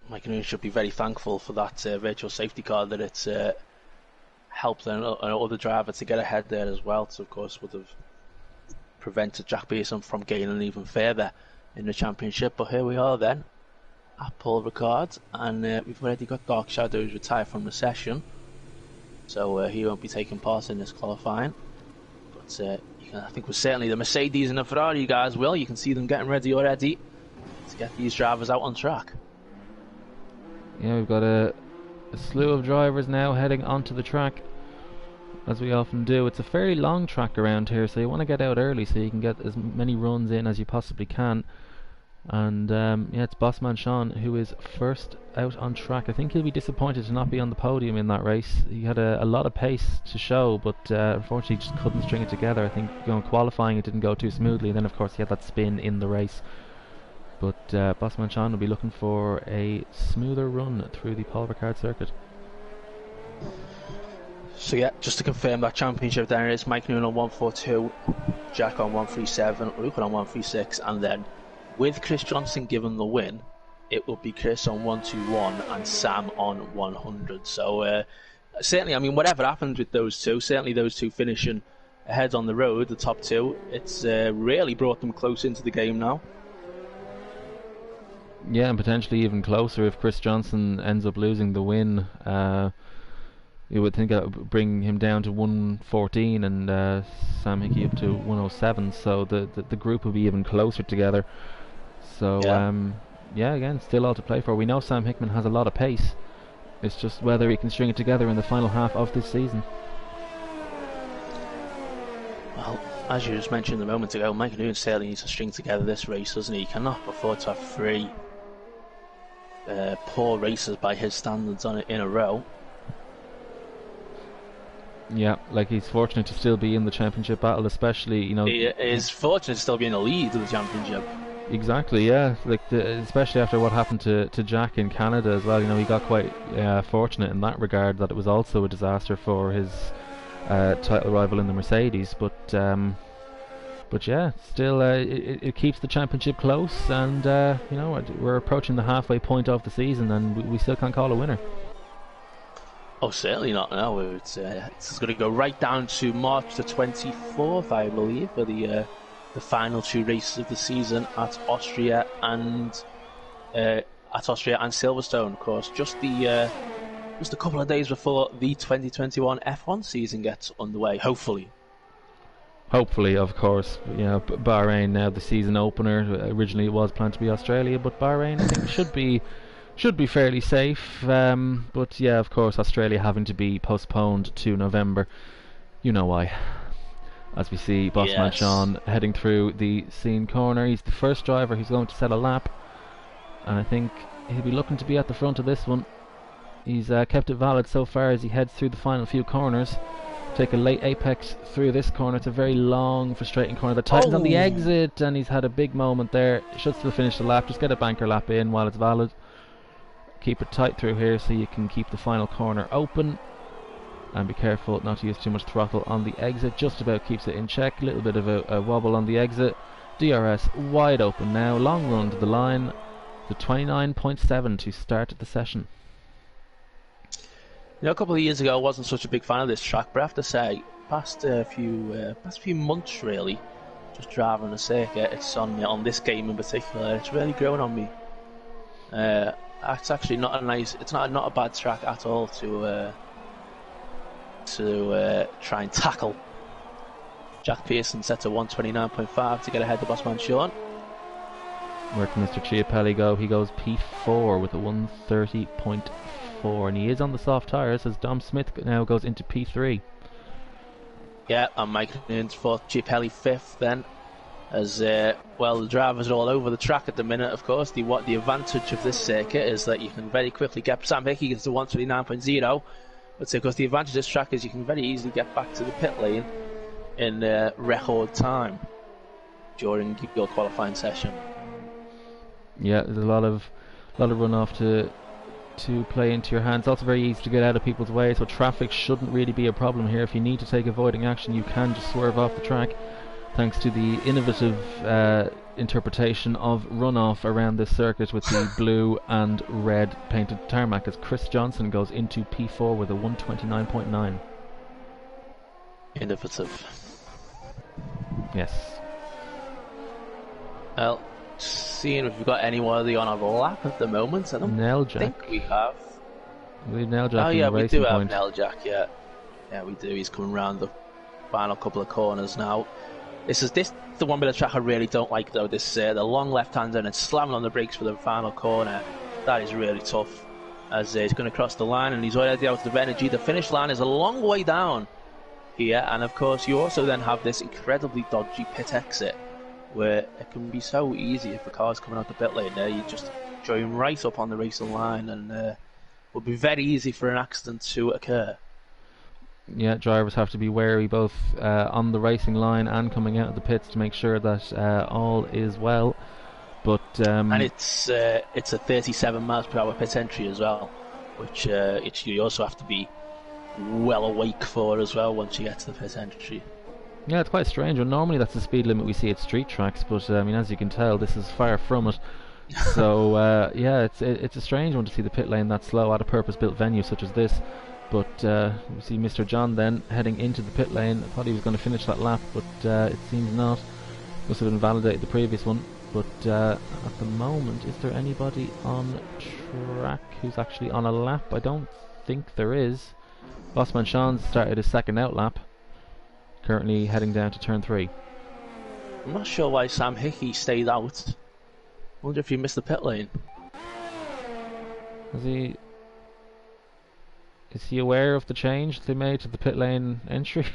Mike Newton should be very thankful for that virtual safety car, that it's helped another driver to get ahead there as well. So of course would have prevented Jack Pearson from gaining even further in the championship. But here we are then at Paul Ricard, and we've already got Dark Shadows retired from the session, so he won't be taking part in this qualifying. But I think we're certainly the Mercedes and the Ferrari, you guys will. You can see them getting ready already to get these drivers out on track. Yeah, we've got a slew of drivers now heading onto the track, as we often do. It's a fairly long track around here, so you want to get out early so you can get as many runs in as you possibly can. And yeah, it's Bossman Sean who is first out on track. I think he'll be disappointed to not be on the podium in that race. He had a lot of pace to show, but unfortunately just couldn't string it together. I think qualifying it didn't go too smoothly, and then of course he had that spin in the race. But Bossman Sean will be looking for a smoother run through the Paul Ricard circuit. So yeah, just to confirm that championship, there it is. Mike Newton on 142, Jack on 137, Luke on 136, and then with Chris Johnson given the win, it will be Chris on 121 and Sam on 100. So certainly, I mean, whatever happens with those two, certainly those two finishing ahead on the road, the top two, it's really brought them close into the game now. Yeah, and potentially even closer if Chris Johnson ends up losing the win. You would think that would bring him down to 114 and Sam Hickey up to 107. So the group will be even closer together. So yeah, again, still all to play for. We know Sam Hickman has a lot of pace. It's just whether he can string it together in the final half of this season. Well, as you just mentioned a moment ago, Mike Newton certainly needs to string together this race, doesn't he? He cannot afford to have three poor races by his standards on it in a row. Yeah, like he's fortunate to still be in the championship battle, especially, you know. He is fortunate to still be in the lead of the championship. Exactly, yeah. Like especially after what happened to Jack in Canada as well. You know, he got quite fortunate in that regard that it was also a disaster for his title rival in the Mercedes. But yeah, still it keeps the championship close, and you know, we're approaching the halfway point of the season, and we still can't call a winner. Oh, certainly not. No, it's going to go right down to March the 24th, I believe, for the final two races of the season at Austria and Silverstone. Of course, just a couple of days before the 2021 F1 season gets underway. Hopefully, of course. You know, Bahrain now the season opener. Originally, it was planned to be Australia, but Bahrain I think should be fairly safe. But yeah, of course, Australia having to be postponed to November. You know why. As we see Bossman Sean heading through the scene corner. He's the first driver who's going to set a lap, and I think he'll be looking to be at the front of this one. He's kept it valid so far as he heads through the final few corners. Take a late apex through this corner. It's a very long, frustrating corner that tightens on the exit, and he's had a big moment there. Should still finish the lap. Just get a banker lap in while it's valid. Keep it tight through here so you can keep the final corner open. And be careful not to use too much throttle on the exit. Just about keeps it in check. A little bit of a wobble on the exit. DRS wide open now. Long run to the line. The 29.7 to start the session. You know, a couple of years ago I wasn't such a big fan of this track, but I have to say, past few months really, just driving the circuit, it's on this game in particular, it's really growing on me. It's actually not a bad track at all to try and tackle. Jack Pearson set to 129.5 to get ahead of Bossman Sean. Where can Mr. Chiapelli go? He goes P4 with a 130.4, and he is on the soft tyres as Dom Smith now goes into P3. Yeah, and Mike Newton's fourth, Chiapelli fifth then. As well, the drivers are all over the track at the minute, of course. The advantage of this circuit is that you can very quickly get Sam Hickey gets to 129.0. But of course, the advantage of this track is you can very easily get back to the pit lane in record time during your qualifying session. Yeah, there's a lot of runoff to play into your hands. Also very easy to get out of people's way, so traffic shouldn't really be a problem here. If you need to take avoiding action, you can just swerve off the track, thanks to the innovative interpretation of runoff around this circuit with the blue and red painted tarmac, as Chris Johnson goes into P4 with a 129.9. Innovative. Yes. Well, seeing if we've got anyone on our lap at the moment. I don't think we have. We have Neljak. Oh yeah, we do have Neljak. Yeah, we do. He's coming around the final couple of corners now. This the one bit of track I really don't like though. This the long left-hander and slamming on the brakes for the final corner. That is really tough. As he's going to cross the line and he's already out of energy. The finish line is a long way down here, and of course you also then have this incredibly dodgy pit exit, where it can be so easy if a car's coming out the pit lane there. You just join right up on the racing line, and it would be very easy for an accident to occur. Yeah, drivers have to be wary both on the racing line and coming out of the pits to make sure that all is well. But and it's a 37 miles per hour pit entry as well, which you also have to be well awake for as well once you get to the pit entry. Yeah, it's quite strange. Well, normally that's the speed limit we see at street tracks, but I mean, as you can tell, this is far from it. So yeah, it's a strange one to see the pit lane that slow at a purpose-built venue such as this. But we see Mr. John then heading into the pit lane. I thought he was going to finish that lap, but it seems not. Must have invalidated the previous one. But at the moment, is there anybody on track who's actually on a lap? I don't think there is. Bossman Sean started his second out lap, currently heading down to turn 3. I'm not sure why Sam Hickey stayed out. Wonder if he missed the pit lane. Is he aware of the change they made to the pit lane entry?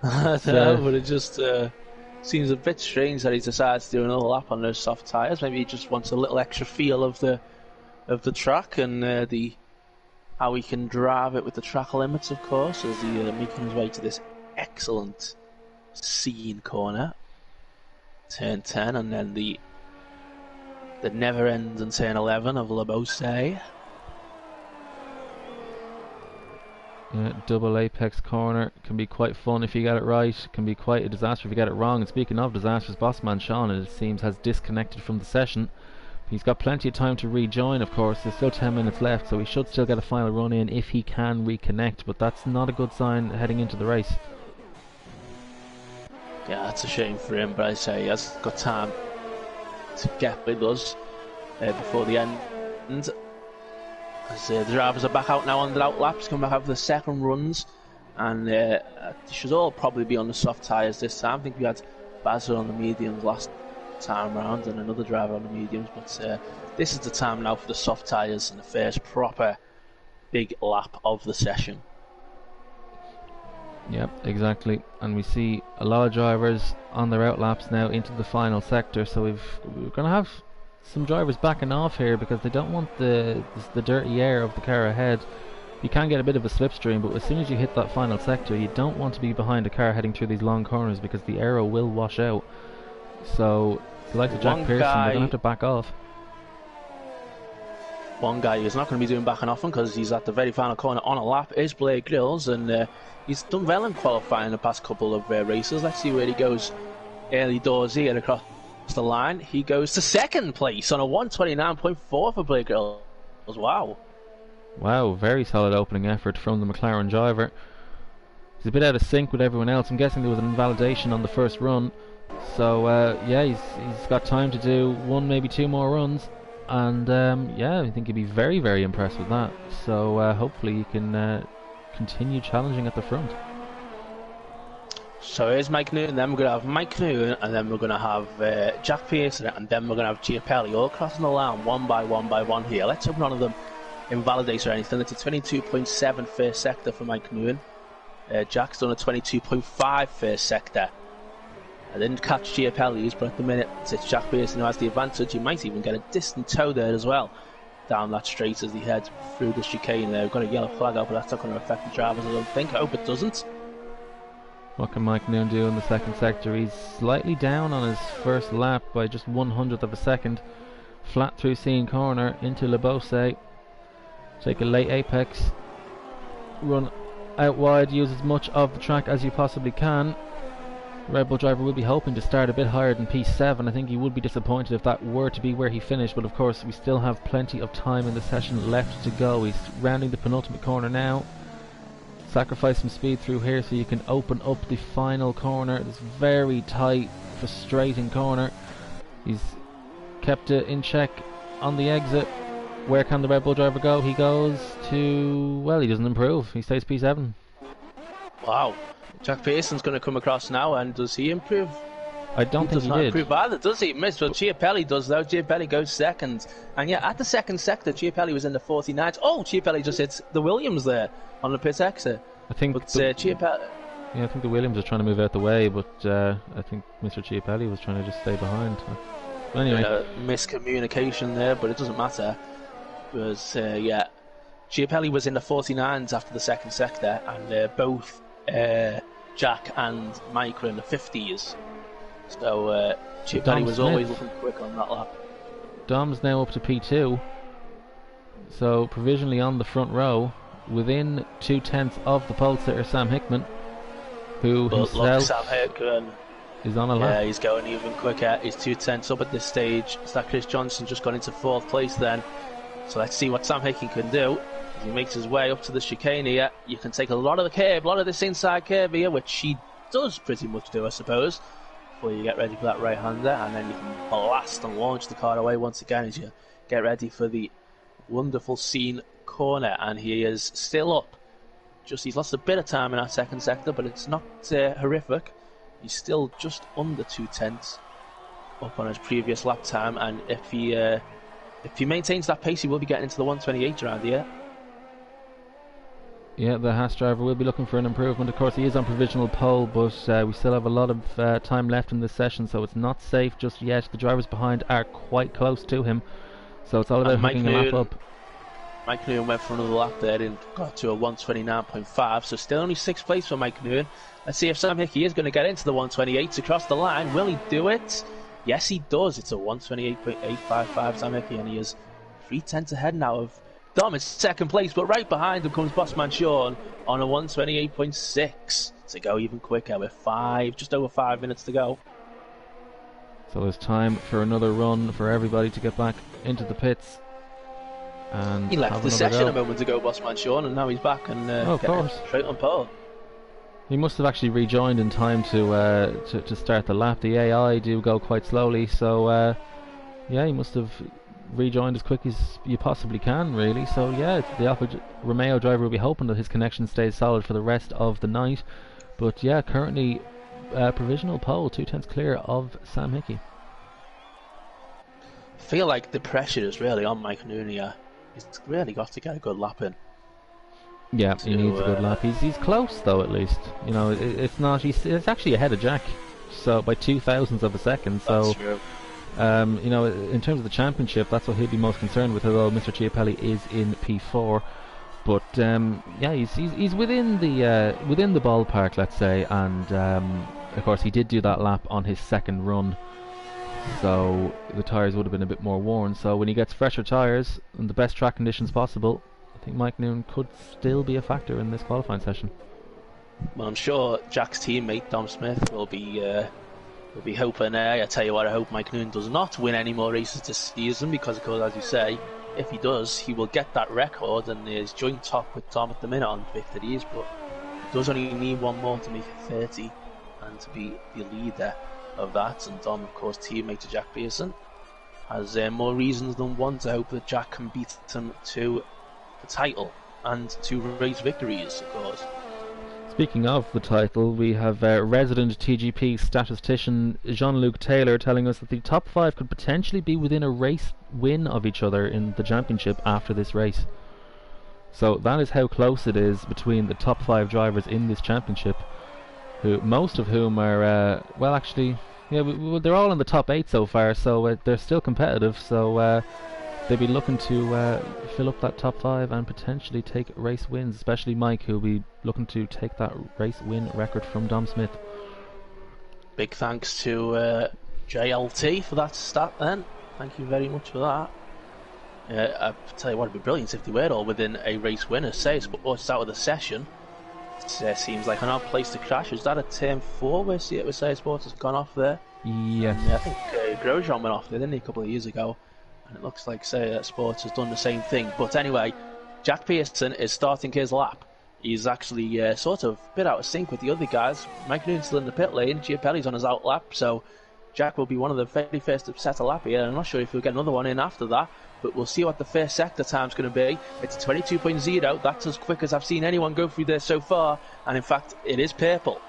I don't know, but it just seems a bit strange that he decided to do another lap on those soft tyres. Maybe he just wants a little extra feel of the track and how he can drive it with the track limits, of course, as he making his way to this excellent scene corner. Turn 10, and then the never-ending turn 11 of Le Beausset. Yeah, double apex corner can be quite fun if you get it right. Can be quite a disaster if you get it wrong. And speaking of disasters, Bossman Sean, it seems, has disconnected from the session. He's got plenty of time to rejoin, of course. There's still 10 minutes left, so he should still get a final run in if he can reconnect. But that's not a good sign heading into the race. Yeah, that's a shame for him, but I say he has got time to get with us before the end. As the drivers are back out now on the out laps, coming back out for the second runs, and they should all probably be on the soft tyres this time. I think we had Basil on the mediums last time round and another driver on the mediums, but this is the time now for the soft tyres and the first proper big lap of the session. Yep, exactly. And we see a lot of drivers on their out laps now into the final sector, so we're going to have some drivers backing off here because they don't want the dirty air of the car ahead. You can get a bit of a slipstream, but as soon as you hit that final sector, you don't want to be behind a car heading through these long corners because the aero will wash out. So, the likes of Jack Pearson, they're going to have to back off. One guy who's not going to be doing backing off because he's at the very final corner on a lap is Blake Grills, and he's done well in qualifying the past couple of races. Let's see where he goes early doors here across the line. He goes to second place on a 129.4 for Blake Grills. Wow. Wow, very solid opening effort from the McLaren driver. He's a bit out of sync with everyone else. I'm guessing there was an invalidation on the first run. So, yeah, he's got time to do one, maybe two more runs. And, yeah, I think he'd be very, very impressed with that. So, hopefully he can continue challenging at the front. So here's Mike Newton, then we're going to have Mike Newton, and then we're going to have Jack Pearson, and then we're going to have Giapelli, all crossing the line one by one here. Let's hope none of them invalidates or anything. It's a 22.7 first sector for Mike Newton. Jack's done a 22.5 first sector. I didn't catch Giapelli's, but at the minute it's Jack Pearson who has the advantage. He might even get a distant toe there as well, down that straight as he heads through the chicane there. We've got a yellow flag out, but that's not going to affect the drivers, I don't think. I hope it doesn't. What can Mike Newton do in the second sector? He's slightly down on his first lap by just 1/100th of a second. Flat through Scene Corner into Le Beausset. Take a late apex. Run out wide, use as much of the track as you possibly can. Red Bull driver will be hoping to start a bit higher than P7. I think he would be disappointed if that were to be where he finished, but of course we still have plenty of time in the session left to go. He's rounding the penultimate corner now. Sacrifice some speed through here so you can open up the final corner. This very tight, frustrating corner. He's kept it in check on the exit. Where can the Red Bull driver go? He goes to... well, he doesn't improve. He stays P7. Wow. Jack Pearson's going to come across now, and does he improve? I don't think he did. Does not improve either, does he? Miss, but Giapelli does, though. Giapelli goes second. And yeah, at the second sector, Giapelli was in the 49th. Oh, Giapelli just hits the Williams there on the pit exit. I think Giapelli... yeah, I think the Williams was trying to move out the way, but I think Mr. Giapelli was trying to just stay behind. But anyway. Miscommunication there, but it doesn't matter. Because, yeah, Giapelli was in the 49s after the second sector, and both Jack and Mike were in the 50s. So Giapelli was always looking quick on that lap. Dom's now up to P2, so provisionally on the front row, within 2/10 of the pole sitter Sam Hickman, who himself... Sam Hickman. is on a lap. Yeah, he's going even quicker. He's 2/10 up at this stage. Is that Chris Johnson just got into 4th place then? So let's see what Sam Hickey can do. As he makes his way up to the chicane here, you can take a lot of the curve, a lot of this inside curve here, which he does pretty much do, I suppose, before you get ready for that right-hander, and then you can blast and launch the car away once again as you get ready for the wonderful scene corner. And he is still up. He's lost a bit of time in our second sector, but it's not horrific. He's still just under 2/10 up on his previous lap time, and if he maintains that pace, he will be getting into the 128 around here. Yeah, the Haas driver will be looking for an improvement. Of course, he is on provisional pole, but we still have a lot of time left in this session, so it's not safe just yet. The drivers behind are quite close to him, so it's all about hooking a lap up. Mike Nguyen went for another lap there and got to a 129.5, so still only 6th place for Mike Nguyen. Let's see if Sam Hickey is going to get into the 128s across the line. Will he do it? Yes, he does. It's a 128.855 Sam Hickey, and he is 3/10 ahead now of Dom in 2nd place, but right behind him comes Bossman Sean on a 128.6 to go even quicker with just over 5 minutes to go. So there's time for another run for everybody to get back into the pits. And he left the session a moment ago, Bossman Sean, and now he's back and of course, straight on pole. He must have actually rejoined in time to start the lap. The AI do go quite slowly, so yeah, he must have rejoined as quick as you possibly can, really. So yeah, the Alfa Romeo driver will be hoping that his connection stays solid for the rest of the night. But yeah, currently provisional pole, 2/10 clear of Sam Hickey. I feel like the pressure is really on Mike Nguyen here. He's really got to get a good lap in. Yeah, he needs a good lap. He's close though, at least. You know, it's not. It's actually ahead of Jack, so by 0.02 of a second. So, that's true. You know, in terms of the championship, that's what he'll be most concerned with. Although Mr. Chiapelli is in P4, but yeah, he's within the ballpark, let's say. And of course, he did do that lap on his second run, so the tyres would have been a bit more worn. So when he gets fresher tyres and the best track conditions possible, I think Mike Nguyen could still be a factor in this qualifying session. Well, I'm sure Jack's teammate Dom Smith will be hoping. I tell you what, I hope Mike Nguyen does not win any more races this season, because, of course, as you say, if he does, he will get that record and is joint top with Tom at the minute on victories. But he does only need one more to make it 30 and to be the leader of that. And Dom, of course, teammate to Jack Pearson, has more reasons than one to hope that Jack can beat him to the title and to race victories, of course. Speaking of the title, we have resident TGP statistician Jean-Luc Taylor telling us that the top 5 could potentially be within a race win of each other in the championship after this race. So that is how close it is between the top 5 drivers in this championship, most of whom are, well, actually, yeah, they're all in the top 8 so far, so they're still competitive. So they'll be looking to fill up that top 5 and potentially take race wins, especially Mike, who'll be looking to take that race win record from Dom Smith. Big thanks to JLT for that stat then. Thank you very much for that. I tell you what, it'd be brilliant if they were all within a race winner. Say it's out of the session. It seems like an odd place to crash. Was that at turn 4 where Say Sports has gone off there? Yes. And, I think Grosjean went off there, didn't he, a couple of years ago? And it looks like Sports has done the same thing. But anyway, Jack Pearson is starting his lap. He's actually sort of a bit out of sync with the other guys. Mike Nguyen's still in the pit lane. Chiapelli's on his out lap, so Jack will be one of the very first to set a lap here. I'm not sure if he'll get another one in after that, but we'll see what the first sector time's going to be. It's 22.0. That's as quick as I've seen anyone go through there so far, and in fact, it is purple.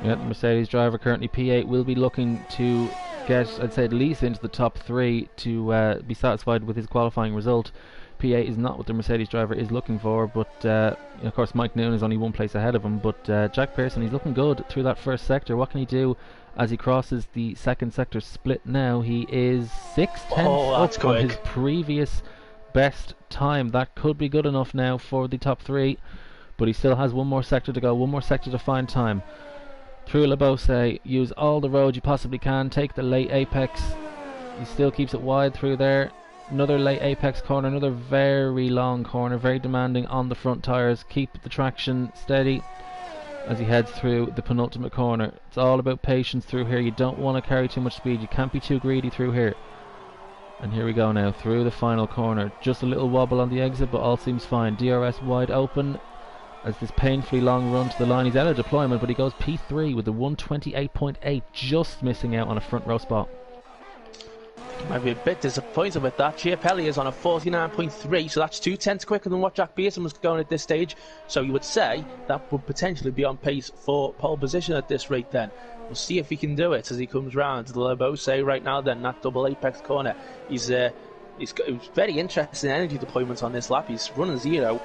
Yeah, the Mercedes driver, currently P8, will be looking to get, I'd say, at least into the top 3 to be satisfied with his qualifying result. P8 is not what the Mercedes driver is looking for, but of course Mike Nguyen is only one place ahead of him. But Jack Pearson, he's looking good through that first sector. What can he do as he crosses the second sector split now? He is 6/10 up from his previous best time. That could be good enough now for the top 3, but he still has one more sector to go, one more sector to find time. Through Labose, use all the road you possibly can, take the late apex. He still keeps it wide through there. Another late apex corner, another very long corner, very demanding on the front tyres. Keep the traction steady. as he heads through the penultimate corner. It's all about patience through here. You don't want to carry too much speed. You can't be too greedy through here. And here we go now through the final corner. Just a little wobble on the exit, but all seems fine. DRS wide open as this painfully long run to the line. He's out of deployment, but he goes P3 with the 128.8, just missing out on a front row spot. Might be a bit disappointed with that. Chiapelli is on a 49.3, so that's 2/10 quicker than what Jack Pearson was going at this stage. So you would say that would potentially be on pace for pole position at this rate then. We'll see if he can do it as he comes round to the Lebose right now then, that double apex corner. He's got very interesting energy deployment on this lap. He's running zero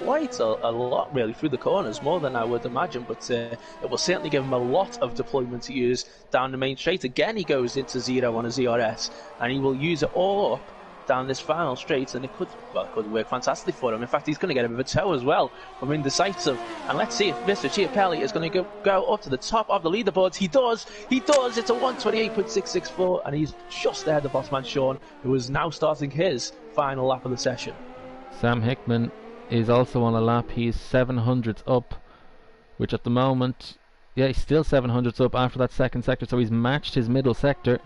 quite a lot really through the corners, more than I would imagine, but it will certainly give him a lot of deployment to use down the main straight. Again he goes into zero on a ZRS and he will use it all up down this final straight, and it could work fantastically for him. In fact, he's going to get a bit of a tow as well from indecisive, and let's see if Mr. Chiapelli is going to go up to the top of the leaderboards. He does, it's a 128.664, and he's just ahead of Bossman Sean, who is now starting his final lap of the session. Sam Hickman is also on a lap. He's 700ths up, which at the moment, yeah, he's still 700ths up after that second sector, so he's matched his middle sector.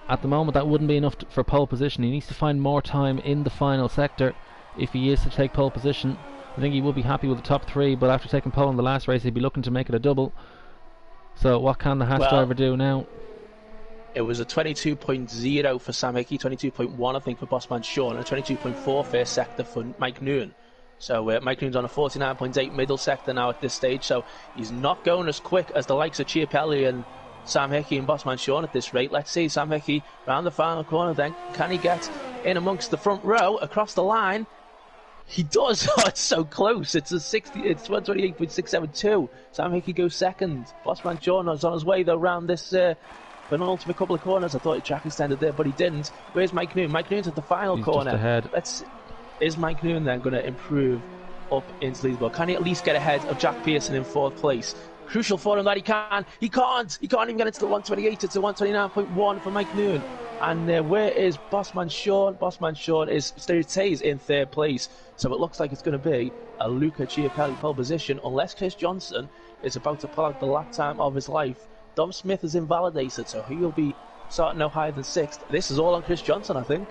At the moment that wouldn't be enough for pole position. He needs to find more time in the final sector if he is to take pole position. I think he will be happy with the top three, but after taking pole in the last race he'd be looking to make it a double. So what can the Haas driver do now? It was a 22.0 for Sam Hickey, 22.1 I think for Bossman Sean, and a 22.4 first sector for Mike Noon. So Mike Noon's on a 49.8 middle sector now at this stage, so he's not going as quick as the likes of Chiapelli and Sam Hickey and Bossman Sean at this rate. Let's see Sam Hickey round the final corner then. Can he get in amongst the front row across the line? He does. Oh, it's so close. It's 128.672. Sam Hickey goes second. Bossman Sean is on his way though round this penultimate couple of corners. I thought he track extended there, but he didn't. Where's Mike Noon? Mike Noon's at the final corner. Just ahead. Is Mike Noon then going to improve up into the leaderboard? Can he at least get ahead of Jack Pearson in fourth place? Crucial for him that he can't even get into the 128. It's a 129.1 for Mike Noon. And where is Bossman Sean? Bossman Sean stays in third place, so it looks like it's going to be a Luca Chiapelli pole position unless Chris Johnson is about to pull out the lap time of his life. Dom Smith is invalidated, so he will be starting no higher than sixth. This is all on Chris Johnson, I think.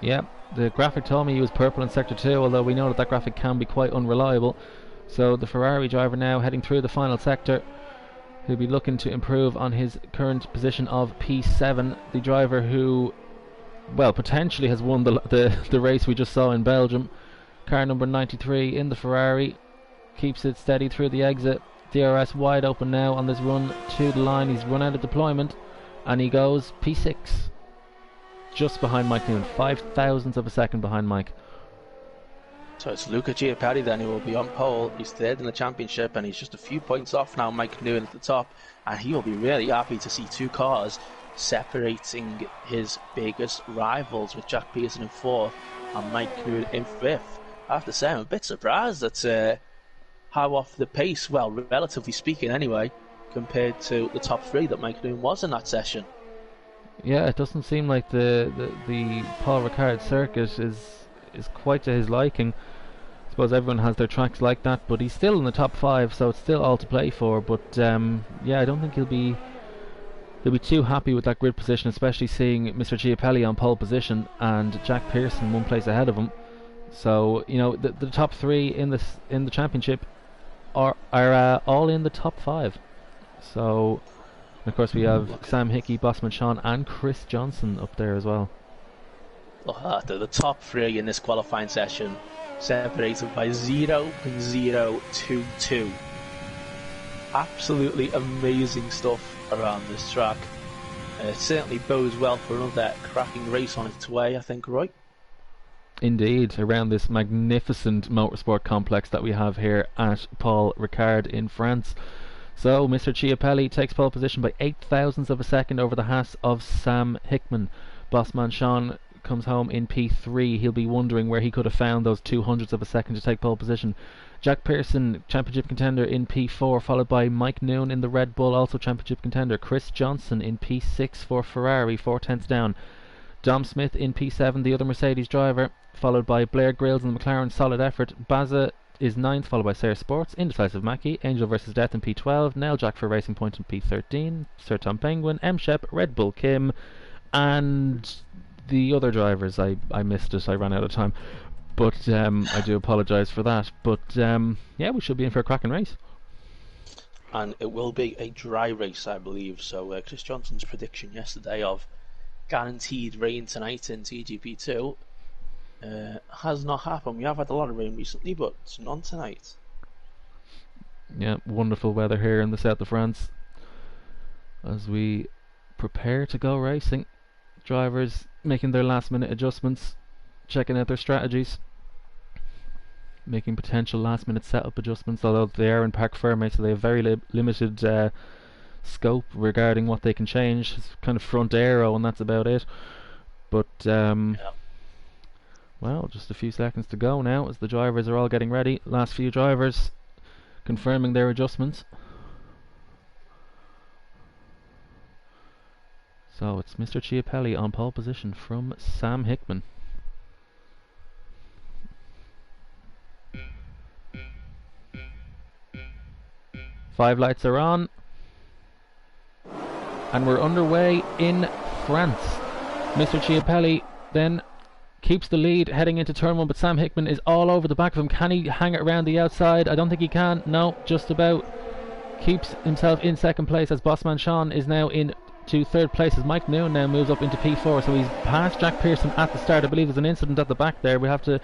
Yeah, the graphic told me he was purple in sector 2, although we know that graphic can be quite unreliable. So the Ferrari driver now heading through the final sector. He'll be looking to improve on his current position of P7. The driver who, well, potentially has won the race we just saw in Belgium. Car number 93 in the Ferrari. Keeps it steady through the exit. DRS wide open now on this run to the line. He's run out of deployment and he goes P6. Just behind Mike Noon. 5,000ths of a second behind Mike. So it's Luca Chiapelli then who will be on pole. He's third in the championship and he's just a few points off now Mike Noon at the top, and he will be really happy to see two cars separating his biggest rivals, with Jack Pearson in fourth and Mike Noon in fifth. I have to say I'm a bit surprised at how off the pace, well, relatively speaking anyway, compared to the top three that Mike Noon was in that session. Yeah, it doesn't seem like the Paul Ricard circuit is quite to his liking. I suppose everyone has their tracks like that, but he's still in the top 5, so it's still all to play for. But yeah, I don't think he'll be too happy with that grid position, especially seeing Mr. Chiapelli on pole position and Jack Pearson one place ahead of him. So you know the top 3 in the championship are all in the top 5. So and of course we have Sam Hickey, Bossman Sean and Chris Johnson up there as well. The top 3 in this qualifying session separated by 0.022. Absolutely amazing stuff around this track. It certainly bodes well for another cracking race on its way, I think, right? Indeed, around this magnificent motorsport complex that we have here at Paul Ricard in France. So Mr. Chiapelli takes pole position by 0.008 of a second over the Haas of Sam Hickman. Bossman Sean comes home in P3. He'll be wondering where he could have found those 200ths of a second to take pole position. Jack Pearson, championship contender, in P4, followed by Mike Noon in the Red Bull, also championship contender. Chris Johnson in P6 for Ferrari, 4/10 down. Dom Smith in P7, the other Mercedes driver, followed by Blair Grills in the McLaren, solid effort. Baza is 9th, followed by Sarah Sports, Indecisive Mackie, Angel vs Death in P12, Nail Jack for Racing Point in P13, Sir Tom Penguin, M Shep, Red Bull Kim, and the other drivers. I missed it, I ran out of time, but I do apologise for that. But yeah, we should be in for a cracking race. And it will be a dry race, I believe. So Chris Johnson's prediction yesterday of guaranteed rain tonight in TGP2 has not happened. We have had a lot of rain recently, but none tonight. Yeah, wonderful weather here in the south of France as we prepare to go racing. Drivers making their last minute adjustments, checking out their strategies, making potential last minute setup adjustments, although they are in Parc Ferme, so they have very limited scope regarding what they can change. It's kind of front aero and that's about it. But well, just a few seconds to go now as the drivers are all getting ready. Last few drivers confirming their adjustments. So it's Mr. Chiapelli on pole position from Sam Hickman. Five lights are on, and we're underway in France. Mr. Chiapelli then keeps the lead heading into turn 1, but Sam Hickman is all over the back of him. Can he hang it around the outside? I don't think he can. No, just about. Keeps himself in second place as Bossman Sean is now in to third place as Mike Noon now moves up into P4, so he's past Jack Pearson at the start. I believe there's an incident at the back there. We'll have to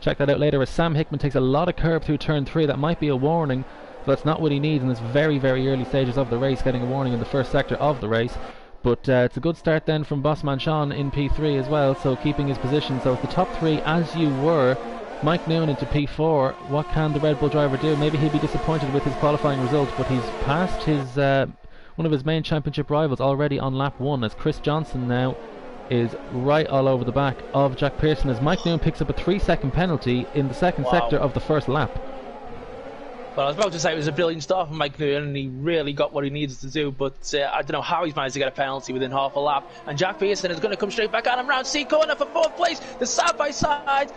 check that out later as Sam Hickman takes a lot of curb through turn 3. That might be a warning. That's not what he needs in this very, very early stages of the race, getting a warning in the first sector of the race. But it's a good start then from Bossman Sean in P3 as well, so keeping his position. So it's the top 3 as you were. Mike Noon into P4. What can the Red Bull driver do? Maybe he'll be disappointed with his qualifying result, but he's passed his one of his main championship rivals already on lap 1, as Chris Johnson now is right all over the back of Jack Pearson as Mike Noon picks up a 3-second penalty in the second sector of the first lap. Well, I was about to say it was a brilliant start from Mike Noon, and he really got what he needed to do, but I don't know how he's managed to get a penalty within half a lap. And Jack Pearson is going to come straight back at him round C corner for 4th place. The side by side.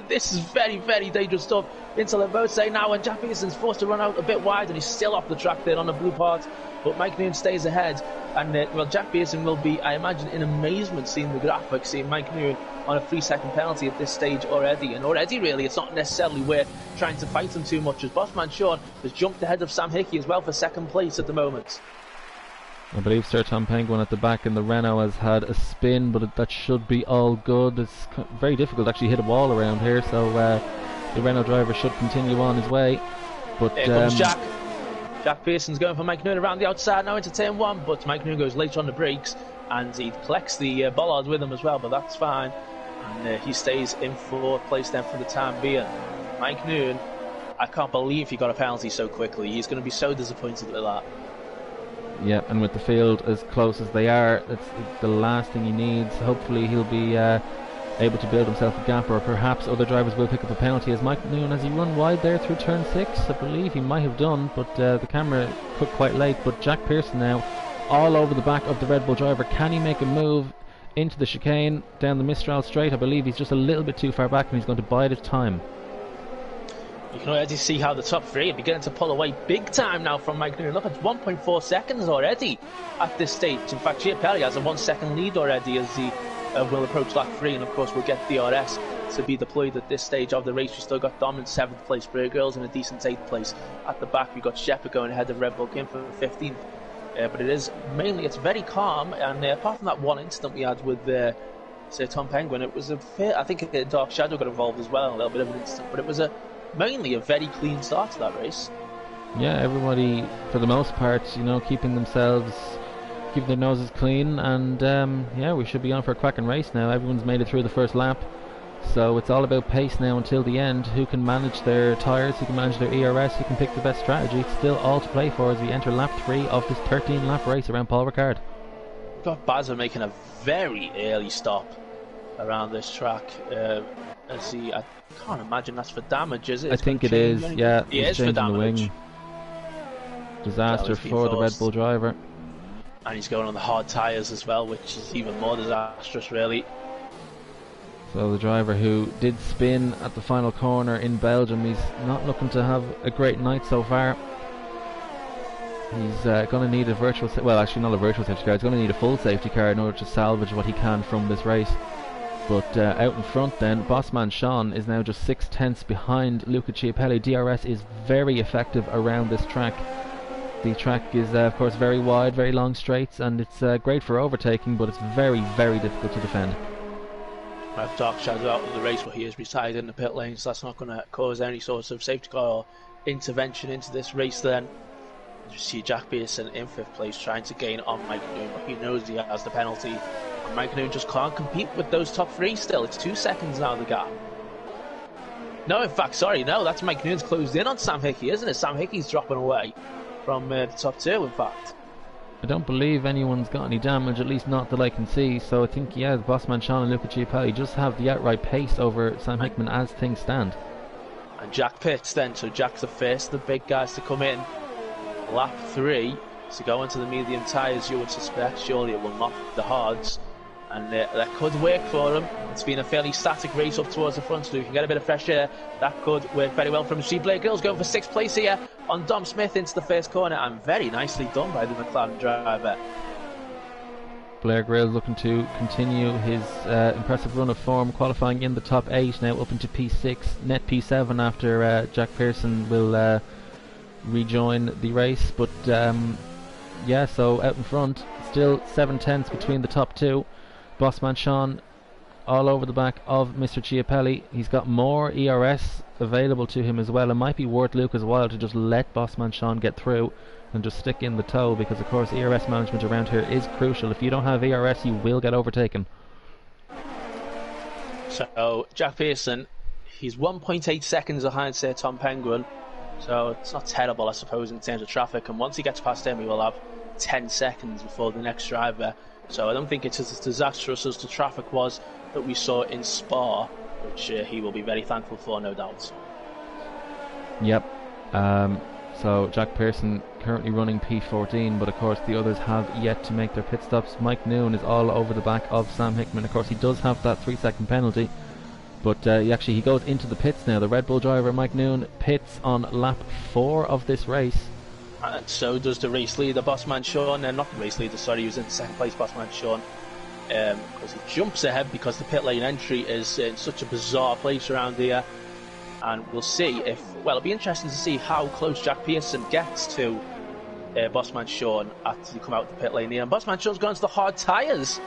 This is very, very dangerous stuff. Into the boat say now, and Jack Pearson's forced to run out a bit wide, and he's still off the track there on the blue part. But Mike Noon stays ahead, and well, Jack Pearson will be, I imagine, in amazement seeing the graphics, seeing Mike Noon on a 3-second penalty at this stage already. And already, really, it's not necessarily worth trying to fight him too much, as Bossman Sean has jumped ahead of Sam Hickey as well for 2nd place at the moment. I believe Sir Tom Penguin at the back in the Renault has had a spin, but that should be all good. It's very difficult to actually hit a wall around here, so the Renault driver should continue on his way. But here comes Jack. Jack Pearson's going for Mike Noon around the outside now into turn 1, but Mike Noon goes late on the brakes, and he collects the bollard with him as well, but that's fine. And he stays in 4th place then for the time being. Mike Noon, I can't believe he got a penalty so quickly. He's going to be so disappointed with that. Yeah, and with the field as close as they are, it's the last thing he needs. Hopefully he'll be able to build himself a gap, or perhaps other drivers will pick up a penalty. As Mike Noon, has he run wide there through turn 6? I believe he might have done, but the camera cut quite late. But Jack Pearson now all over the back of the Red Bull driver. Can he make a move into the chicane down the Mistral straight? I believe he's just a little bit too far back, and he's going to bide his time. You can already see how the top 3 are beginning to pull away big time now from Mike Noon. Look, it's 1.4 seconds already at this stage. In fact, Chiapelli has a 1-second lead already as he will approach lap 3, and of course we'll get DRS to be deployed at this stage of the race. We still got Dom in 7th place, Bray Girls in a decent 8th place. At the back we got Shepard going ahead of Red Bull Kim for 15th. But it is mainly, it's very calm, and apart from that one incident we had with Sir Tom Penguin, it was I think a Dark Shadow got involved as well, a little bit of an incident, but it was mainly a very clean start to that race. Yeah, everybody for the most part, keeping their noses clean, and yeah, we should be on for a cracking race now. Everyone's made it through the first lap, so it's all about pace now until the end. Who can manage their tyres, who can manage their ERS, who can pick the best strategy. It's still all to play for as we enter lap 3 of this 13-lap race around Paul Ricard. We've got Bazza making a very early stop around this track. I can't imagine that's for damage, is it? I think it is, yeah. It is for damage. The wing. Disaster for the Red Bull driver. And he's going on the hard tyres as well, which is even more disastrous, really. So the driver who did spin at the final corner in Belgium, he's not looking to have a great night so far. He's going to need a virtual, well actually not a virtual safety car, he's going to need a full safety car in order to salvage what he can from this race. But out in front then, Bossman Sean is now just 6/10 behind Luca Chiapelli. DRS is very effective around this track. The track is of course very wide, very long straights, and it's great for overtaking, but it's very, very difficult to defend. I've Dark Shadow out of the race, but he is retired in the pit lane, so that's not going to cause any sort of safety car or intervention into this race then. As you see Jack Pearson in 5th place trying to gain on Mike Noon, but he knows he has the penalty. And Mike Noon just can't compete with those top 3 still. It's 2 seconds now, the gap. No, in fact, sorry, no, that's Mike Noon's closed in on Sam Hickey, isn't it? Sam Hickey's dropping away from the top 2, in fact. I don't believe anyone's got any damage, at least not that I can see, so I think, yeah, Bossman Sean and Luca Chiapelli just have the outright pace over Sam Hickman as things stand. And Jack pits then, so Jack's the first of the big guys to come in. Lap 3, to go into the medium tyres, you would suspect. Surely it will knock the hards, and that could work for him. It's been a fairly static race up towards the front, so you can get a bit of fresh air. That could work very well from see Blair Gill's going for 6th place here on Dom Smith into the first corner, and very nicely done by the McLaren driver. Blair Grylls looking to continue his impressive run of form, qualifying in the top 8, now up into P6, net P7 after Jack Pearson will rejoin the race. But yeah, so out in front, still 7/10 between the top 2. Bossman Sean all over the back of Mr. Chiapelli. He's got more ERS available to him as well. It might be worth Luca's while to just let Bossman Sean get through and just stick in the toe, because of course ERS management around here is crucial. If you don't have ERS, you will get overtaken. So Jack Pearson, he's 1.8 seconds behind Sir Tom Penguin, so it's not terrible I suppose in terms of traffic, and once he gets past him he will have 10 seconds before the next driver. So I don't think it's as disastrous as the traffic was that we saw in Spa, which he will be very thankful for, no doubt. Yep. So Jack Pearson currently running P14, but of course the others have yet to make their pit stops. Mike Noon is all over the back of Sam Hickman. Of course he does have that 3-second penalty, but he goes into the pits now. The Red Bull driver Mike Noon pits on lap 4 of this race. And so does the race leader, Bossman Sean. Not the race leader, sorry, he was in 2nd place, Bossman Sean. Because he jumps ahead because the pit lane entry is in such a bizarre place around here. And we'll see if, well, it'll be interesting to see how close Jack Pearson gets to Bossman Sean after he come out of the pit lane here. And Bossman Sean's gone to the hard tyres.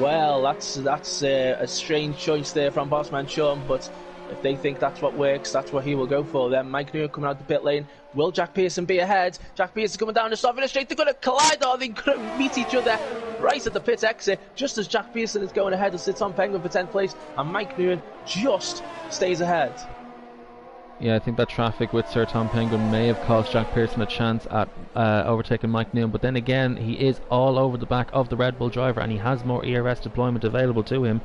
Well, that's a strange choice there from Bossman Sean, but if they think that's what works, that's what he will go for. Then Mike Noon coming out the pit lane. Will Jack Pearson be ahead? Jack Pearson coming down the soft straight. They're going to collide, or they're going to meet each other right at the pit exit, just as Jack Pearson is going ahead and sits on Penguin for 10th place, and Mike Noon just stays ahead. Yeah, I think that traffic with Sir Tom Penguin may have cost Jack Pearson a chance at overtaking Mike Noon, but then again, he is all over the back of the Red Bull driver, and he has more ERS deployment available to him.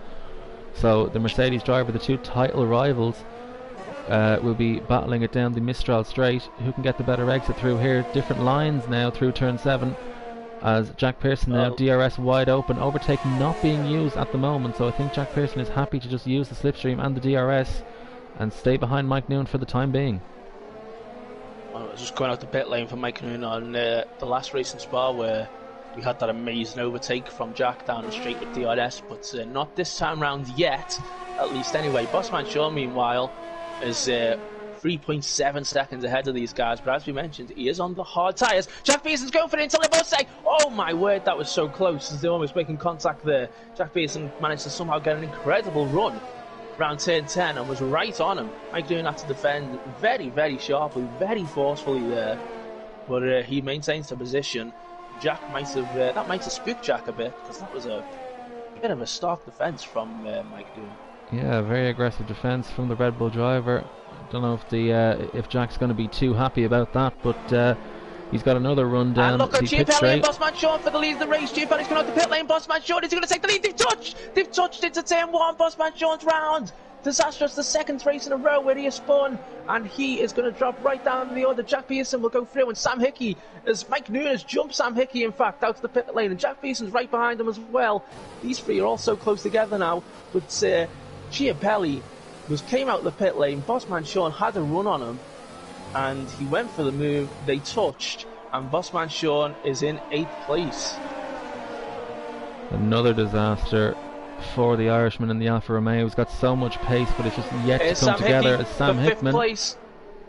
So the Mercedes driver, the 2 title rivals, will be battling it down the Mistral straight. Who can get the better exit through here? Different lines now through turn 7, as Jack Pearson now DRS wide open, overtaking not being used at the moment, so I think Jack Pearson is happy to just use the slipstream and the DRS and stay behind Mike Noon for the time being. Well, I was just going out the pit lane for Mike Noon on the last race in Spa, where we had that amazing overtake from Jack down the straight with DRS, but not this time round yet, at least anyway. Bossman Sean, meanwhile, is 3.7 seconds ahead of these guys, but as we mentioned, he is on the hard tyres. Jack Pearson's going for it until they both say, oh my word, that was so close, as they're almost making contact there. Jack Pearson managed to somehow get an incredible run around turn 10 and was right on him. Mike Noon had to defend very, very sharply, very forcefully there, but he maintains the position. Jack might have, that might have spooked Jack a bit, because that was a bit of a stark defence from Mike Noon. Yeah, very aggressive defence from the Red Bull driver. I don't know if Jack's going to be too happy about that, but he's got another run down. And look at Chiapelli and Bossman Sean for the lead of the race. Chiapelli's coming out the pit lane. Bossman Sean is going to take the lead. They've touched into turn 1. Bossman Sean's round. Disastrous, the 2nd race in a row where he has spun, and he is going to drop right down the order. Jack Pearson will go through, and Sam Hickey, as Mike Noon has jumped Sam Hickey, in fact, out to the pit lane, and Jack Pearson's right behind him as well. These 3 are all so close together now, but Chiapelli came out the pit lane. Bossman Sean had a run on him, and he went for the move. They touched, and Bossman Sean is in 8th place. Another disaster for the Irishman in the Alfa Romeo. He's got so much pace, but it's just yet to come together. As Sam Hickman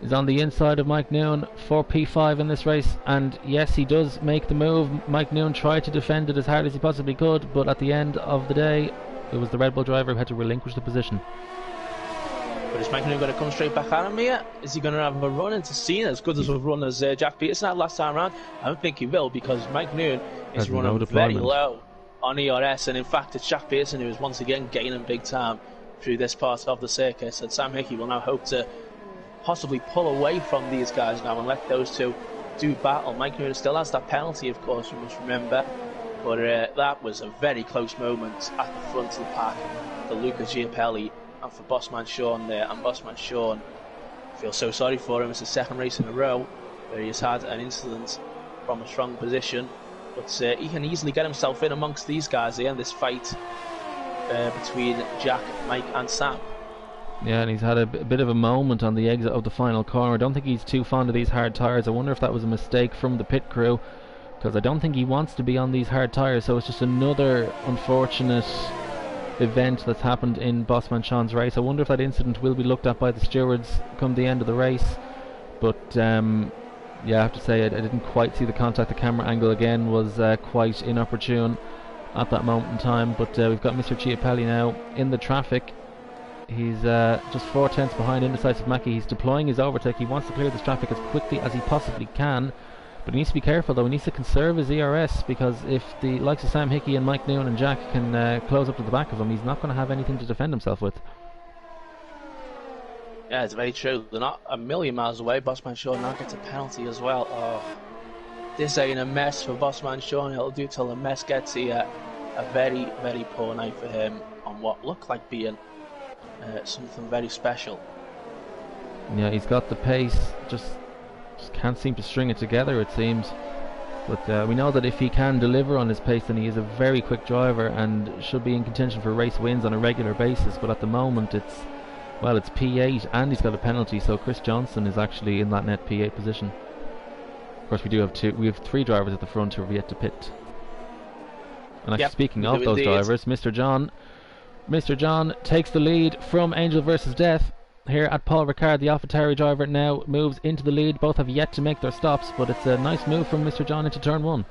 is on the inside of Mike Noon for P5 in this race, and yes, he does make the move. Mike Noon tried to defend it as hard as he possibly could, but at the end of the day, it was the Red Bull driver who had to relinquish the position. But is Mike Noon going to come straight back at him here? Is he going to have a run into Cena as good as a run as Jack Peterson had last time around? I don't think he will, because Mike Noon is running very low on ERS, and in fact it's Jack Pearson who is once again gaining big time through this part of the circuit, and Sam Hickey will now hope to possibly pull away from these guys now and let those two do battle. Mike Noon still has that penalty, of course, we must remember, but that was a very close moment at the front of the pack for Luca Chiapelli and for Bossman Sean there, and Bossman Sean, I feel so sorry for him. It's the second race in a row where he has had an incident from a strong position, but he can easily get himself in amongst these guys here in this fight between Jack, Mike and Sam. Yeah, and he's had a bit of a moment on the exit of the final corner. I don't think he's too fond of these hard tyres. I wonder if that was a mistake from the pit crew, because I don't think he wants to be on these hard tyres. So it's just another unfortunate event that's happened in Bossman Sean's race. I wonder if that incident will be looked at by the stewards come the end of the race. But yeah, I have to say I didn't quite see the contact. The camera angle again was quite inopportune at that moment in time. But we've got Mr. Chiapelli now in the traffic. He's just 4/10 behind Indecisive Mackie. He's deploying his overtake. He wants to clear this traffic as quickly as he possibly can, but he needs to be careful though. He needs to conserve his ERS, because if the likes of Sam Hickey and Mike Noon and Jack can close up to the back of him, he's not going to have anything to defend himself with. Yeah, it's very true. They're not a million miles away. Bossman Sean now gets a penalty as well. Oh, this ain't a mess for Bossman Sean. It'll do till the mess gets here. A very, very poor night for him on what looked like being something very special. Yeah, he's got the pace, just can't seem to string it together, it seems. But we know that if he can deliver on his pace, then he is a very quick driver and should be in contention for race wins on a regular basis. But at the moment it's P8 and he's got a penalty, so Chris Johnson is actually in that net P8 position. Of course, we have 3 drivers at the front who have yet to pit. And actually, speaking of those drivers, Mr. John takes the lead from Angel versus Death here at Paul Ricard. The AlphaTauri driver now moves into the lead. Both have yet to make their stops, but it's a nice move from Mr. John into turn 1.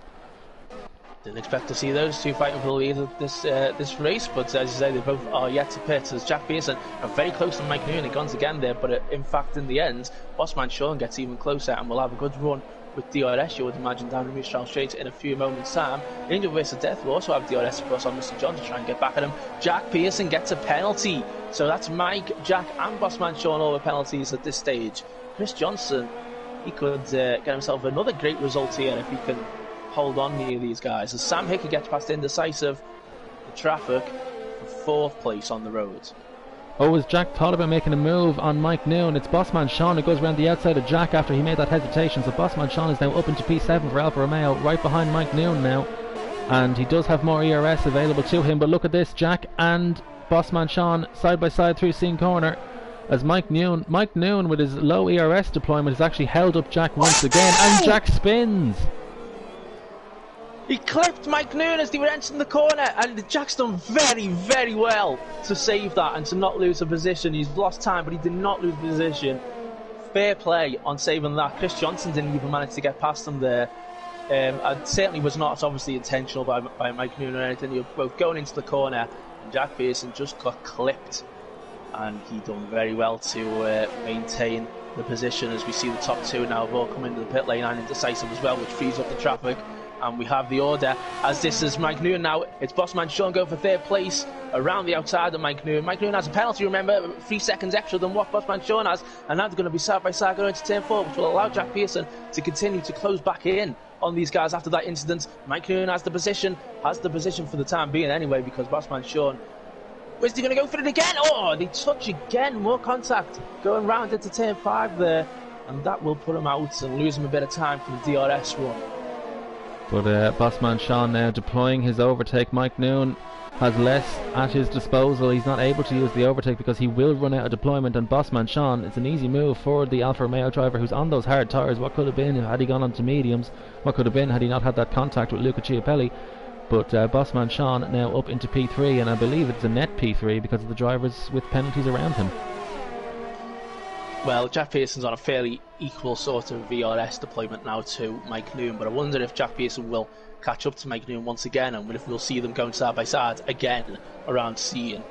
Didn't expect to see those two fighting for the lead of this race, but as you say, they both are yet to pit. As Jack Pearson are very close to Mike Noon guns again there, but in fact in the end, Bossman Sean gets even closer and will have a good run with DRS, you would imagine, down the Mistral Straight in a few moments' time. Angel vs Death will also have DRS, of course, on Mr. John to try and get back at him. Jack Pearson gets a penalty, so that's Mike, Jack and Bossman Sean all with penalties at this stage. Chris Johnson, he could get himself another great result here if he can hold on near these guys. As Sam Hickey gets past Indecisive, the traffic, for 4th place on the road. Oh, as Jack thought about making a move on Mike Noon, it's Bossman Sean who goes around the outside of Jack after he made that hesitation. So Bossman Sean is now up into P7 for Alfa Romeo, right behind Mike Noon now. And he does have more ERS available to him, but look at this, Jack and Bossman Sean side by side through Scene Corner. As Mike Noon with his low ERS deployment has actually held up Jack once again, and Jack spins. He clipped Mike Noon as they were entering the corner, and Jack's done very, very well to save that and to not lose a position. He's lost time, but he did not lose position. Fair play on saving that. Chris Johnson didn't even manage to get past him there. It certainly was not obviously intentional by Mike Noon or anything. You're both going into the corner, and Jack Pearson just got clipped, and he done very well to maintain the position. As we see the top 2 now have all come into the pit lane, and Indecisive as well, which frees up the traffic. And we have the order, as this is Mike Noon now. It's Bossman Sean going for 3rd place around the outside of Mike Noon. Mike Noon has a penalty, remember, 3 seconds extra than what Bossman Sean has, and now they're going to be side by side going into turn 4, which will allow Jack Pearson to continue to close back in on these guys after that incident. Mike Noon has the position for the time being anyway, because Bossman Sean, where's he going to go for it again? Oh, they touch again, more contact going round into turn 5 there, and that will put him out and lose him a bit of time for the DRS run. But Bossman Sean now deploying his overtake. Mike Noon has less at his disposal. He's not able to use the overtake because he will run out of deployment, and Bossman Sean, it's an easy move for the Alfa Romeo driver who's on those hard tyres. What could have been had he gone onto mediums? What could have been had he not had that contact with Luca Chiapelli? But Bossman Sean now up into P3, and I believe it's a net P3 because of the drivers with penalties around him. Well, Jack Pearson's on a fairly equal sort of VRS deployment now to Mike Noon, but I wonder if Jack Pearson will catch up to Mike Noon once again, and if we'll see them going side by side again around seeing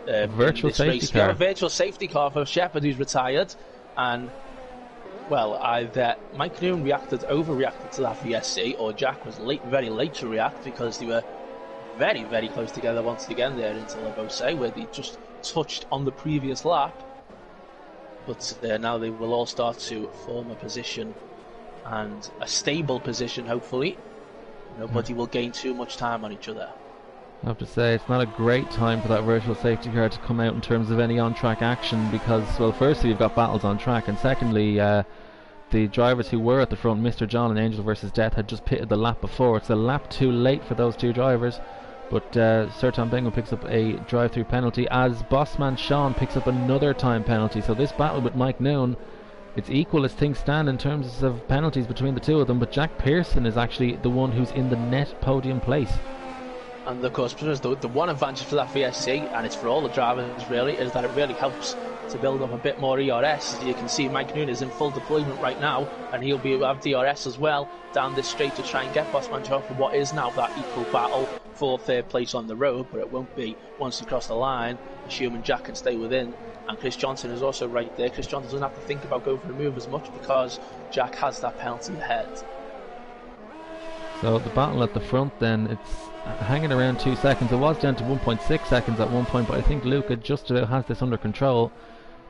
virtual safety car. Yeah, a virtual safety car for Shepherd, who's retired, and well, either Mike Noon overreacted to that VSC, or Jack was very late to react because they were very, very close together once again there until La Beauce, where they just touched on the previous lap. But now they will all start to form a position, and a stable position, hopefully. Nobody will gain too much time on each other. I have to say, it's not a great time for that virtual safety car to come out in terms of any on-track action because, well, firstly, you've got battles on track, and secondly, the drivers who were at the front, Mr. John and Angel versus Death, had just pitted the lap before. It's a lap too late for those two drivers, but Sir Tom Bingham picks up a drive-through penalty as Bossman Sean picks up another time penalty. So this battle with Mike Noon, it's equal as things stand in terms of penalties between the two of them, but Jack Pearson is actually the one who's in the net podium place. And of course, the one advantage for that VSC, and it's for all the drivers really, is that it really helps to build up a bit more ERS. As you can see, Mike Noon is in full deployment right now, and he'll have DRS as well down this straight to try and get Bossman Sean for what is now that equal battle for third place on the road, but it won't be once he cross the line, assuming Jack can stay within. And Chris Johnson is also right there. Chris Johnson doesn't have to think about going for the move as much because Jack has that penalty ahead. So the battle at the front then, it's hanging around 2 seconds. It was down to 1.6 seconds at one point, but I think Luca just about has this under control.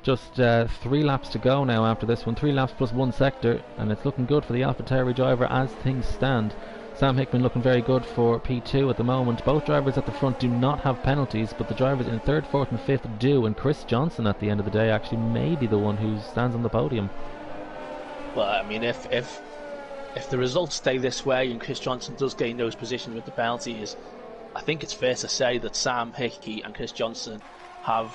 Just 3 laps to go now after this one. 3 laps plus 1 sector, and it's looking good for the AlphaTauri driver as things stand. Sam Hickman looking very good for P2 at the moment. Both drivers at the front do not have penalties, but the drivers in 3rd, 4th and 5th do, and Chris Johnson at the end of the day actually may be the one who stands on the podium. Well, I mean, if the results stay this way and Chris Johnson does gain those positions with the penalties, I think it's fair to say that Sam Hickey and Chris Johnson have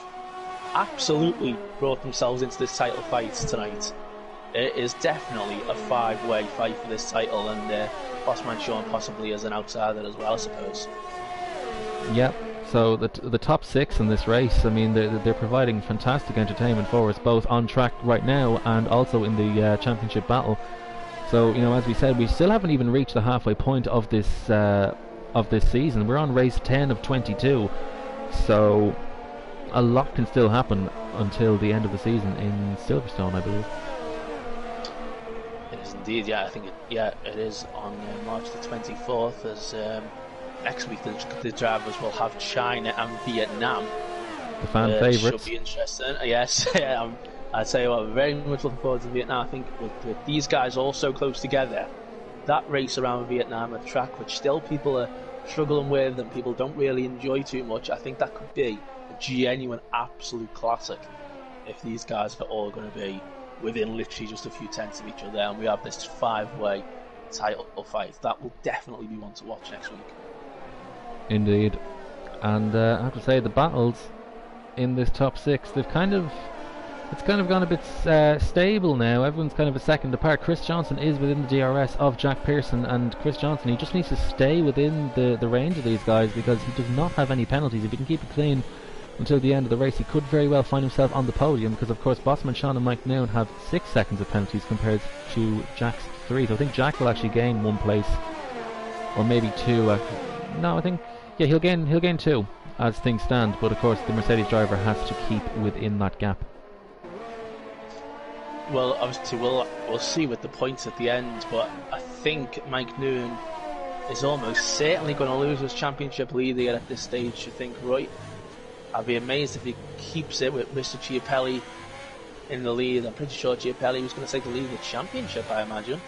absolutely brought themselves into this title fight tonight. It is definitely a 5-way fight for this title, and Bossman Sean possibly as an outsider as well, I suppose. Yep. So the top 6 in this race, I mean, they're providing fantastic entertainment for us, both on track right now and also in the championship battle. So, you know, as we said, we still haven't even reached the halfway point of this season. We're on race 10 of 22, so a lot can still happen until the end of the season in Silverstone, I believe. It is indeed, yeah. I think it is on March the 24th. As next week the drivers will have China and Vietnam. The fan favourites. Should be interesting. Yes, I'd say I'm very much looking forward to Vietnam. I think with these guys all so close together, that race around Vietnam, a track which still people are struggling with and people don't really enjoy too much, I think that could be a genuine absolute classic if these guys are all going to be within literally just a few tenths of each other, and we have this 5-way title fight. That will definitely be one to watch next week. Indeed. And I have to say, the battles in this top 6, it's kind of gone a bit stable now. Everyone's kind of a second apart. Chris Johnson is within the DRS of Jack Pearson, and Chris Johnson, he just needs to stay within the range of these guys because he does not have any penalties. If he can keep it clean until the end of the race, he could very well find himself on the podium, because of course Bossman Sean and Mike Noon have 6 seconds of penalties compared to Jack's 3. So I think Jack will actually gain 1 place, or maybe 2. No, I think he'll gain 2 as things stand. But of course the Mercedes driver has to keep within that gap. Well, obviously we'll see with the points at the end, but I think Mike Noon is almost certainly going to lose his championship lead here at this stage. You think, right? I'd be amazed if he keeps it with Mr. Chiapelli in the lead. I'm pretty sure Chiapelli was going to take the lead of the championship, I imagine.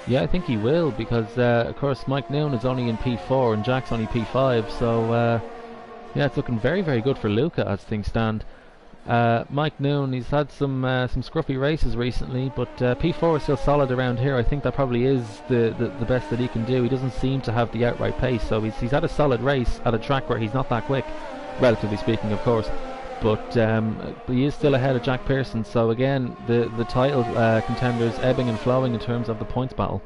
Yeah, I think he will, because of course Mike Noon is only in P4 and Jack's only P5, so yeah, it's looking very, very good for Luca as things stand. Mike Noon, he's had some scruffy races recently, but P4 is still solid around here. I think that probably is the best that he can do. He doesn't seem to have the outright pace, so he's had a solid race at a track where he's not that quick, relatively speaking, of course. But he is still ahead of Jack Pearson. So again, the title contenders ebbing and flowing in terms of the points battle.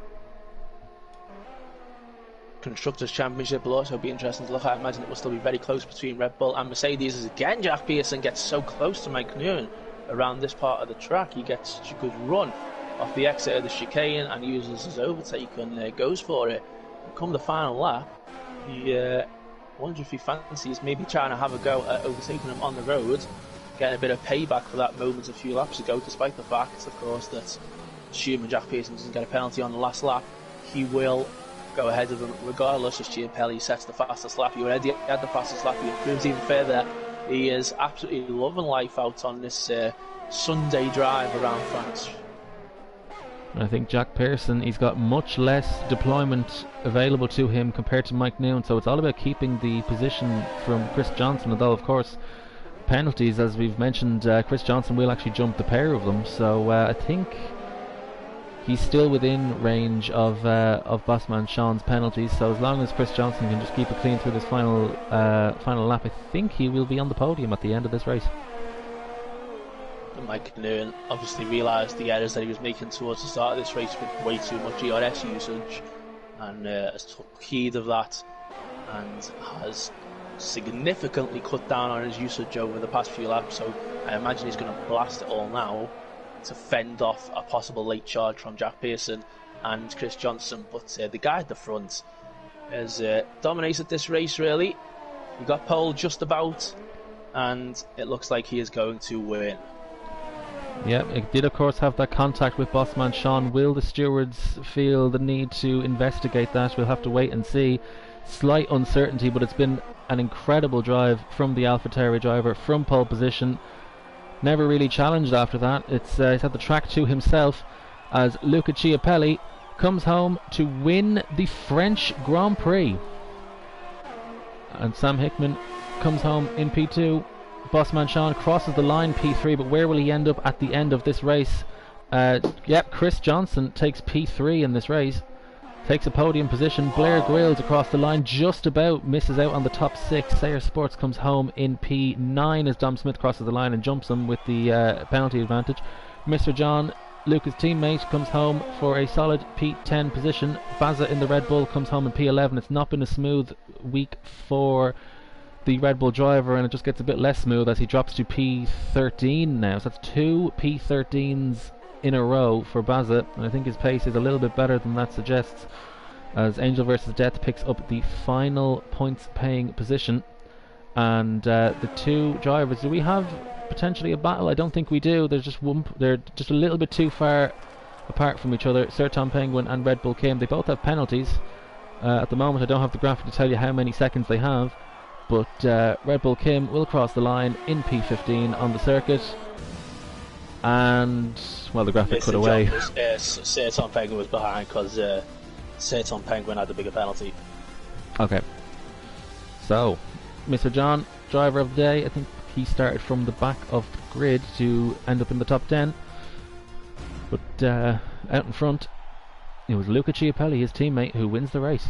Constructors' Championship will also be interesting to look at. I imagine it will still be very close between Red Bull and Mercedes, as again Jack Pearson gets so close to Mike Noon around this part of the track. He gets such a good run off the exit of the chicane and uses his overtake and goes for it. And come the final lap, he wonders if he fancies maybe trying to have a go at overtaking him on the road, getting a bit of payback for that moment a few laps ago, despite the fact, of course, that assuming Jack Pearson doesn't get a penalty on the last lap, he will go ahead of him regardless. As Giappelli sets the fastest lap, he already had the fastest lap, he improves even further. He is absolutely loving life out on this Sunday drive around France. I think Jack Pearson, he's got much less deployment available to him compared to Mike Noon, so it's all about keeping the position from Chris Johnson, although of course penalties, as we've mentioned, Chris Johnson will actually jump the pair of them, so I think he's still within range of Bossman Sean's penalties, so as long as Chris Johnson can just keep it clean through this final lap, I think he will be on the podium at the end of this race. Mike Noon obviously realised the errors that he was making towards the start of this race with way too much ERS usage, and has took heed of that and has significantly cut down on his usage over the past few laps, so I imagine he's going to blast it all now to fend off a possible late charge from Jack Pearson and Chris Johnson. But the guy at the front has dominated this race really. He got pole just about, and it looks like he is going to win. Yeah, it did of course have that contact with Bossman Sean. Will the stewards feel the need to investigate that? We'll have to wait and see. Slight uncertainty, but it's been an incredible drive from the AlphaTauri driver from pole position. Never really challenged after that. He's had the track to himself as Luca Chiappelli comes home to win the French Grand Prix. And Sam Hickman comes home in P2. Bossman Sean crosses the line P3, but where will he end up at the end of this race? Chris Johnson takes P3 in this race. Takes a podium position. Blair Grills across the line, just about misses out on the top 6. Sayer Sports comes home in P9 as Dom Smith crosses the line and jumps him with the penalty advantage. Mr. John, Luca's teammate, comes home for a solid P10 position. Baza in the Red Bull comes home in P11. It's not been a smooth week for the Red Bull driver, and it just gets a bit less smooth as he drops to P13 now. So that's 2 P13s in a row for Baza, and I think his pace is a little bit better than that suggests, as Angel versus Death picks up the final points paying position. And the two drivers, do we have potentially a battle? I don't think we do. They're just a little bit too far apart from each other. Serton Penguin and Red Bull Kim, they both have penalties. At the moment I don't have the graphic to tell you how many seconds they have, but Red Bull Kim will cross the line in P15 on the circuit. And well, the graphic cut away. Serton Penguin was behind because Serton Penguin had the bigger penalty. Okay, so Mr. John, driver of the day, I think he started from the back of the grid to end up in the top 10, but out in front it was Luca Chiappelli, his teammate, who wins the race.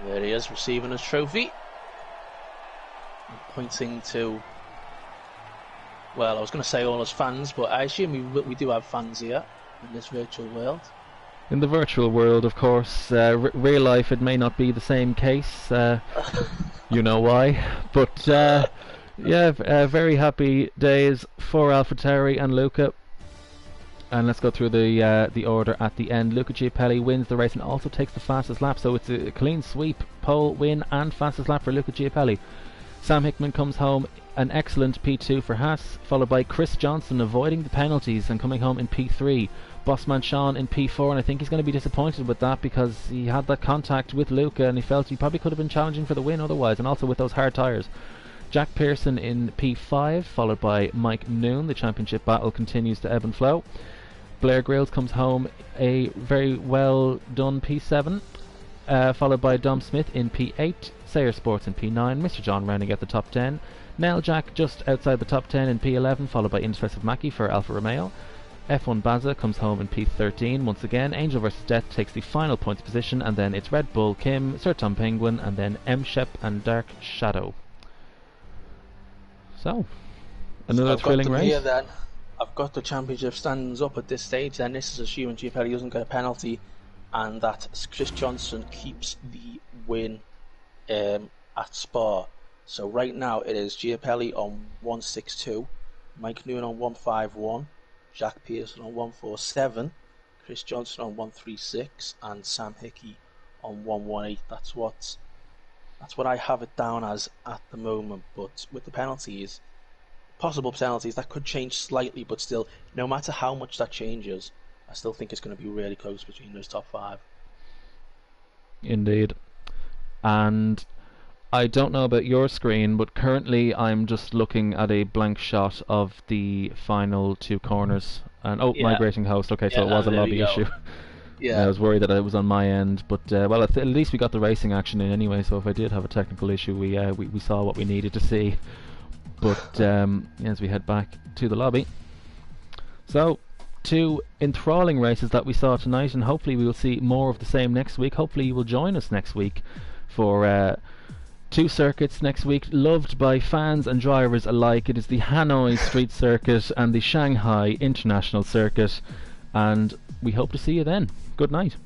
There he is, receiving his trophy, pointing to, well, I was going to say all his fans, but I assume we do have fans here in this virtual world. In the virtual world, of course. Real life, it may not be the same case. You know why. But very happy days for AlphaTauri and Luca. And let's go through the order at the end. Luca Chiappelli wins the race and also takes the fastest lap, so it's a clean sweep, pole win and fastest lap for Luca Chiappelli. Sam Hickman comes home an excellent P2 for Haas, followed by Chris Johnson avoiding the penalties and coming home in P3. Bossman Sean in P4, and I think he's going to be disappointed with that because he had that contact with Luca and he felt he probably could have been challenging for the win otherwise, and also with those hard tyres. Jack Pearson in P5, followed by Mike Noon. The championship battle continues to ebb and flow. Blair Grills comes home a very well done P7. followed by Dom Smith in P8, Sayer Sports in P9, Mr. John rounding out the top 10, Nell Jack just outside the top 10 in P11, followed by Indecisive Mackie for Alfa Romeo. F1 Baza comes home in P13 once again. Angel vs Death takes the final points position, and then it's Red Bull Kim, Sir Tom Penguin, and then M Shep and Dark Shadow. So, another thrilling race. Here, then. I've got the championship standings up at this stage. Then this is assuming Giapelli doesn't get a penalty, and that Chris Johnson keeps the win at Spa. So right now it is Giapelli on 162, Mike Noonan on 151, Jack Pearson on 147, Chris Johnson on 136, and Sam Hickey on 118. That's what I have it down as at the moment. But with the penalties, possible penalties, that could change slightly, but still, no matter how much that changes, I still think it's going to be really close between those top 5. Indeed. And I don't know about your screen, but currently I'm just looking at a blank shot of the final 2 corners. And migrating host. Okay, so it was a lobby issue. Yeah, I was worried that it was on my end, but well, at least we got the racing action in anyway. So if I did have a technical issue, we saw what we needed to see. But as we head back to the lobby, so 2 enthralling races that we saw tonight, and hopefully we will see more of the same next week. Hopefully you will join us next week for 2 circuits next week, loved by fans and drivers alike. It is the Hanoi Street Circuit and the Shanghai International Circuit, and we hope to see you then. Good night.